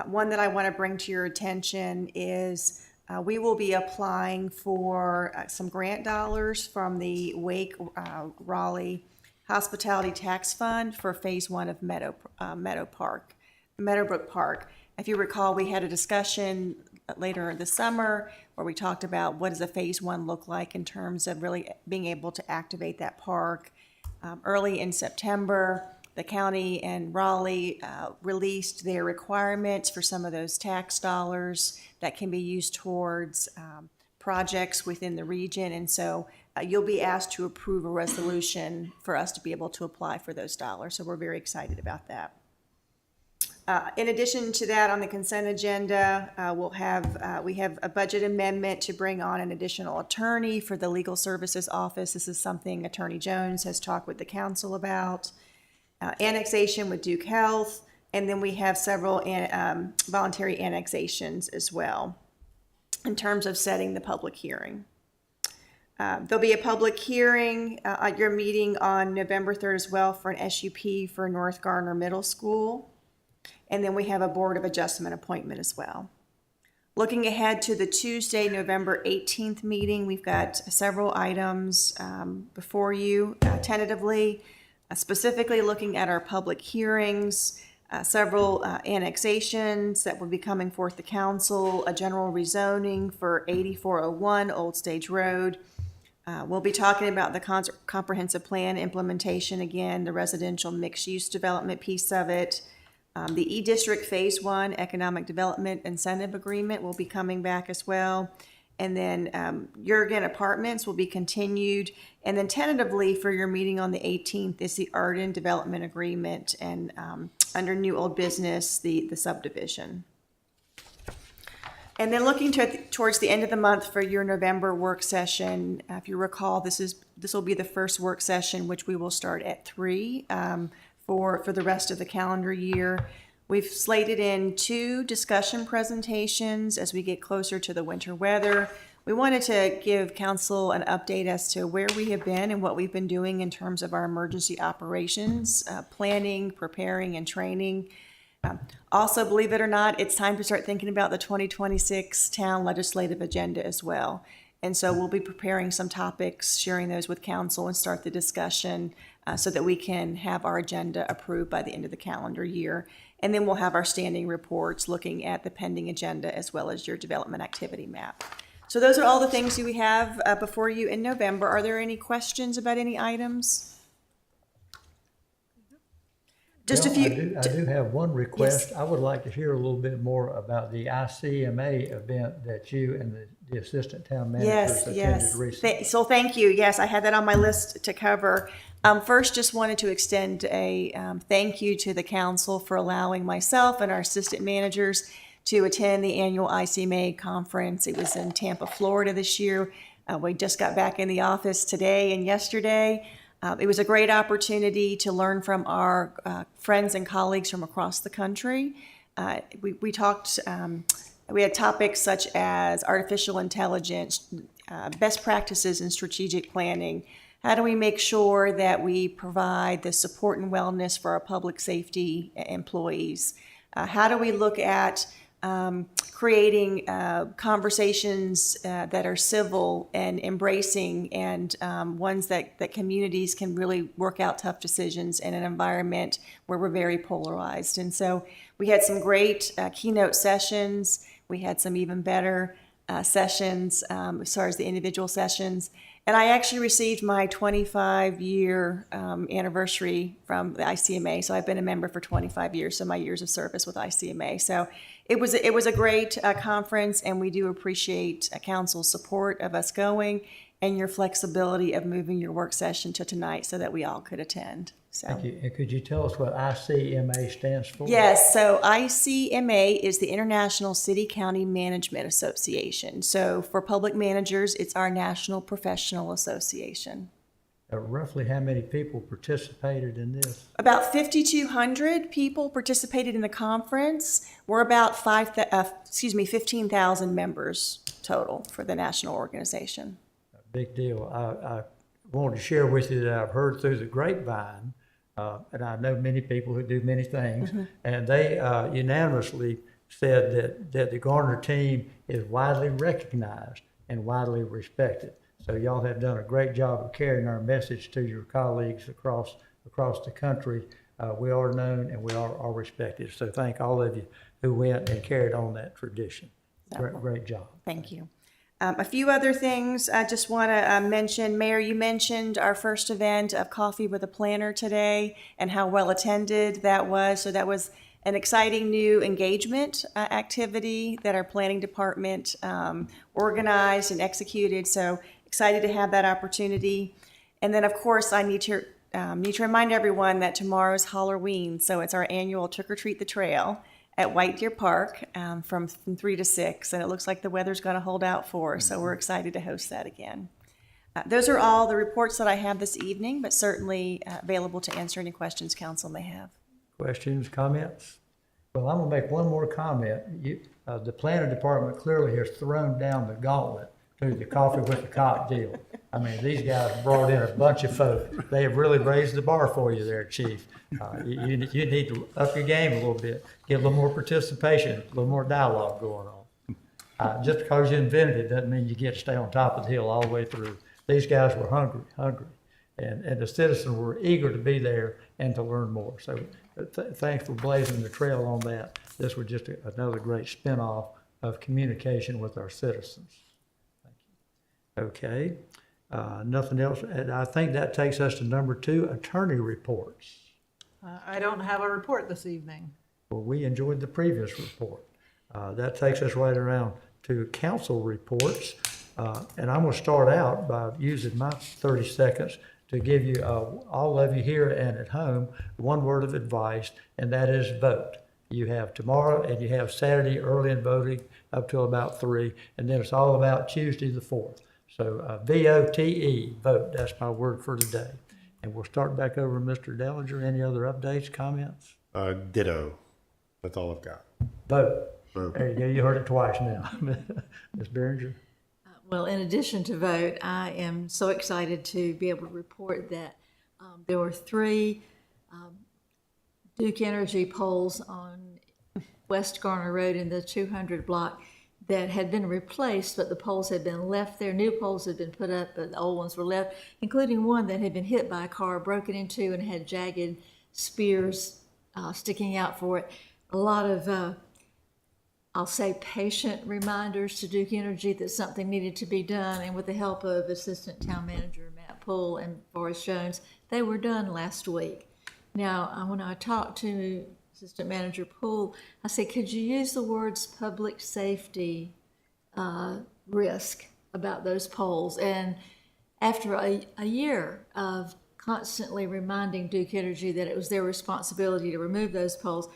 S11: One that I want to bring to your attention is we will be applying for some grant dollars from the Wake Raleigh Hospitality Tax Fund for Phase 1 of Meadowbrook Park. If you recall, we had a discussion later this summer where we talked about what does a Phase 1 look like in terms of really being able to activate that park. Early in September, the county and Raleigh released their requirements for some of those tax dollars that can be used towards projects within the region. And so you'll be asked to approve a resolution for us to be able to apply for those dollars. So we're very excited about that. In addition to that, on the consent agenda, we have a budget amendment to bring on an additional attorney for the Legal Services Office. This is something Attorney Jones has talked with the council about. Annexation with Duke Health, and then we have several voluntary annexations as well in terms of setting the public hearing. There'll be a public hearing at your meeting on November 3rd as well for an SUP for North Garner Middle School. And then we have a Board of Adjustment appointment as well. Looking ahead to the Tuesday, November 18th meeting, we've got several items before you tentatively. Specifically looking at our public hearings, several annexations that will be coming forth to council, a general rezoning for 8401 Old Stage Road. We'll be talking about the comprehensive plan implementation again, the residential mixed-use development piece of it. The E-District Phase 1 Economic Development Incentive Agreement will be coming back as well. And then Jurgen Apartments will be continued. And then tentatively for your meeting on the 18th is the Arden Development Agreement and under New Old Business, the subdivision. And then looking towards the end of the month for your November work session, if you recall, this will be the first work session, which we will start at 3 for the rest of the calendar year. We've slated in 2 discussion presentations as we get closer to the winter weather. We wanted to give council an update as to where we have been and what we've been doing in terms of our emergency operations, planning, preparing, and training. Also, believe it or not, it's time to start thinking about the 2026 town legislative agenda as well. And so we'll be preparing some topics, sharing those with council, and start the discussion so that we can have our agenda approved by the end of the calendar year. And then we'll have our standing reports looking at the pending agenda as well as your development activity map. So those are all the things we have before you in November. Are there any questions about any items? Just a
S1: Well,
S11: few.
S1: I do have one request.
S11: Yes.
S1: I would like to hear a little bit more about the ICMA event that you and the assistant town managers attended recently.
S11: So thank you. Yes, I had that on my list to cover. First, just wanted to extend a thank you to the council for allowing myself and our assistant managers to attend the annual ICMA conference. It was in Tampa, Florida this year. We just got back in the office today and yesterday. It was a great opportunity to learn from our friends and colleagues from across the country. We talked, we had topics such as artificial intelligence, best practices in strategic planning. How do we make sure that we provide the support and wellness for our public safety employees? How do we look at creating conversations that are civil and embracing and ones that communities can really work out tough decisions in an environment where we're very polarized. And so we had some great keynote sessions. We had some even better sessions as far as the individual sessions. And I actually received my 25-year anniversary from the ICMA. So I've been a member for 25 years, so my years of service with ICMA. So it was a great conference, and we do appreciate council's support of us going. and your flexibility of moving your work session to tonight so that we all could attend. So.
S1: Thank you. And could you tell us what ICMA stands for?
S11: Yes, so ICMA is the International City County Management Association. So for public managers, it's our National Professional Association.
S1: Roughly how many people participated in this?
S11: About 5,200 people participated in the conference. We're about 15,000 members total for the national organization.
S1: Big deal. I wanted to share with you that I've heard through the grapevine, and I know many people who do many things, and they unanimously said that the Garner team is widely recognized and widely respected. So y'all have done a great job of carrying our message to your colleagues across the country. We are known and we are respected. So thank all of you who went and carried on that tradition. Great job.
S11: Thank you. A few other things I just want to mention. Mayor, you mentioned our first event of Coffee with a Planner today and how well attended that was. So that was an exciting new engagement activity that our planning department organized and executed. So excited to have that opportunity. And then, of course, I need to remind everyone that tomorrow's Halloween. So it's our annual Trick or Treat the Trail at White Deer Park from 3 to 6. And it looks like the weather's going to hold out for us. So we're excited to host that again. Those are all the reports that I have this evening, but certainly available to answer any questions council may have.
S1: Questions, comments? Well, I'm going to make one more comment. The planning department clearly has thrown down the gauntlet to the Coffee with the Cop deal. I mean, these guys brought in a bunch of folks. They have really raised the bar for you there, Chief. You need to up your game a little bit, get a little more participation, a little more dialogue going on. Just because you invented it doesn't mean you get to stay on top of the hill all the way through. These guys were hungry, and the citizens were eager to be there and to learn more. So thanks for blazing the trail on that. This was just another great spinoff of communication with our citizens. Okay, nothing else. And I think that takes us to number 2, attorney reports.
S9: I don't have a report this evening.
S1: Well, we enjoyed the previous report. That takes us right around to council reports. And I'm going to start out by using my 30 seconds to give you, all of you here and at home, one word of advice, and that is vote. You have tomorrow and you have Saturday early in voting up till about 3, and then it's all about Tuesday the 4th. So V-O-T-E, vote. That's my word for today. And we'll start back over to Mr. Dellinger. Any other updates, comments?
S4: Ditto. That's all I've got.
S1: Vote.
S4: Vote.
S1: There you go. You heard it twice now. Ms. Behringer?
S7: Well, in addition to vote, I am so excited to be able to report that there were 3 Duke Energy poles on West Garner Road in the 200 block that had been replaced, but the poles had been left there. New poles had been put up, but the old ones were left, including one that had been hit by a car, broken into, and had jagged spears sticking out for it. A lot of, I'll say, patient reminders to Duke Energy that something needed to be done, and with the help of Assistant Town Manager Matt Poole and Forrest Jones, they were done last week. Now, when I talked to Assistant Manager Poole, I said, could you use the words public safety risk about those poles? And after a year of constantly reminding Duke Energy that it was their responsibility to remove those poles,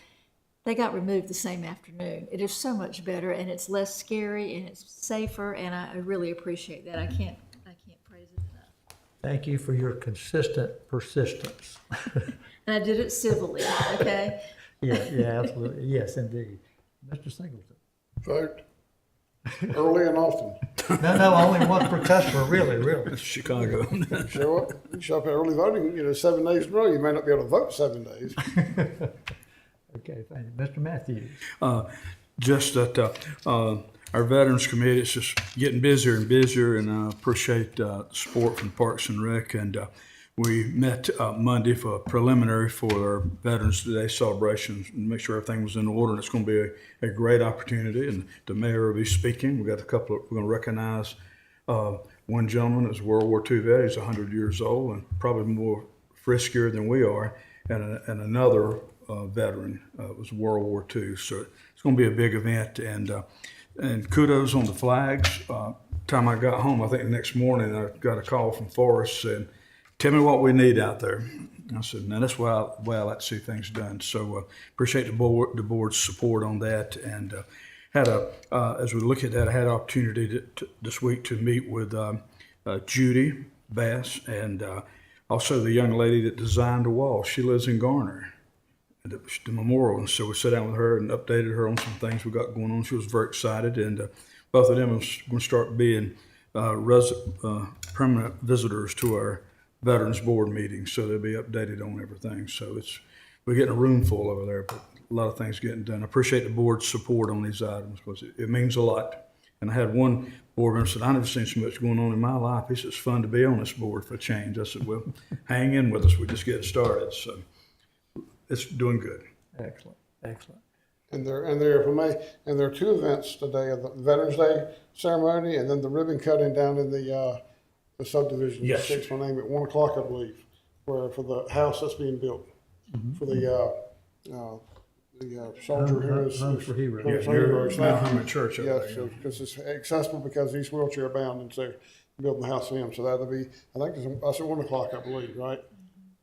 S7: they got removed the same afternoon. It is so much better, and it's less scary, and it's safer, and I really appreciate that. I can't praise it enough.
S1: Thank you for your consistent persistence.
S7: And I did it civilly, okay?
S1: Yeah, absolutely. Yes, indeed. Mr. Singleton?
S3: Vote. Early and often.
S1: No, only one per customer, really.
S8: Chicago.
S3: Show up. You show up at early voting, 7 days in a row. You may not be able to vote 7 days.
S1: Okay, thank you. Mr. Matthews?
S8: Just that our Veterans Committee is just getting busier and busier, and I appreciate the support from Parks and Rec. And we met Monday for a preliminary for our Veterans Day celebrations and make sure everything was in order. And it's going to be a great opportunity. And the mayor will be speaking. We're going to recognize one gentleman is a World War II vet. He's 100 years old and probably more friskier than we are. And another veteran was World War II. So it's going to be a big event. And kudos on the flags. time I got home, I think the next morning, I got a call from Forrest saying, "Tell me what we need out there." I said, "Now that's why I like to see things done." So appreciate the board's support on that, and had as we look at that, I had an opportunity this week to meet with Judy Bass and also the young lady that designed the wall. She lives in Garner, the memorial, and so we sat down with her and updated her on some things we got going on. She was very excited, and both of them are going to start being permanent visitors to our Veterans Board meetings, so they'll be updated on everything. So we're getting a room full over there, but a lot of things getting done. I appreciate the board's support on these items because it means a lot. And I had one board member said, "I never seen so much going on in my life." He said, "It's fun to be on this board for a change." I said, "Well, hang in with us. We're just getting started." So it's doing good.
S1: Excellent, excellent.
S3: And there, if I may, and there are two events today: the Veterans Day ceremony, and then the ribbon cutting down in the subdivision.
S8: Yes.
S3: 6, my name at 1 o'clock, I believe, for the house that's being built for the soldier heroes.
S1: Home for Heroes.
S3: Home
S8: Yeah,
S3: for
S8: you're
S3: Heroes.
S8: Mount Hermon Church over
S3: Yes,
S8: there.
S3: because it's accessible because he's wheelchair bound, and so building the house for him. So that'll be, I think that's at 1 o'clock, I believe, right?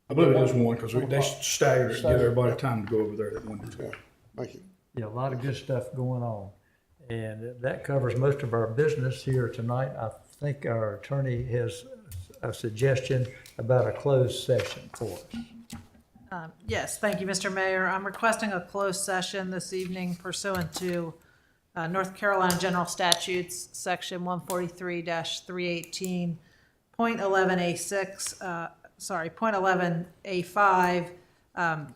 S8: I believe it is one because they staggered it, give everybody
S3: Yeah.
S8: time to go over there at 1 to 2.
S3: Yeah, thank you.
S1: Yeah, a lot of good stuff going on. And that covers most of our business here tonight. I think our attorney has a suggestion about a closed session for us.
S9: Yes, thank you, Mr. Mayor. I'm requesting a closed session this evening pursuant to North Carolina General Statutes, Section 143-318, .11A6, .11A5,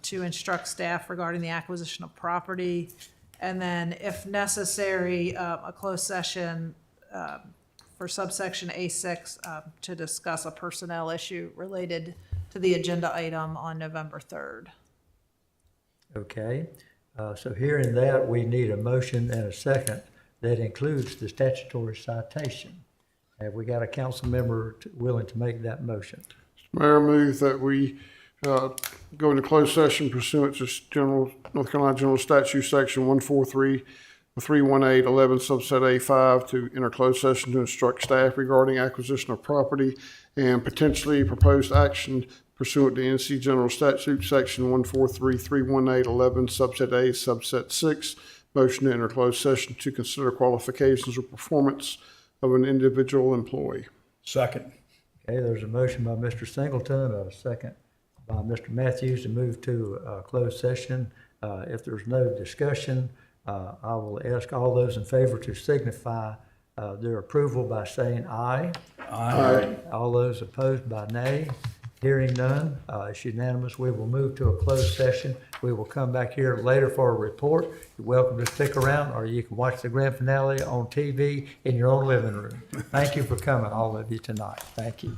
S9: to instruct staff regarding the acquisition of property. And then, if necessary, a closed session for subsection A6 to discuss a personnel issue related to the agenda item on November 3rd.
S1: Okay, so hearing that, we need a motion and a second that includes the statutory citation. Have we got a council member willing to make that motion?
S3: Mayor, I move that we go into closed session pursuant to North Carolina General Statute, Section 143-318-11, subset A5, to enter closed session to instruct staff regarding acquisition of property and potentially proposed action pursuant to NC General Statute, Section 143-318-11, subset A, subset 6. Motion to enter closed session to consider qualifications or performance of an individual employee.
S8: Second.
S1: Okay, there's a motion by Mr. Singleton, a second by Mr. Matthews to move to closed session. If there's no discussion, I will ask all those in favor to signify their approval by saying aye.
S8: Aye.
S1: All those opposed by nay. Hearing none, it's unanimous. We will move to a closed session. We will come back here later for a report. You're welcome to stick around, or you can watch the grand finale on TV in your own living room. Thank you for coming, all of you, tonight. Thank you.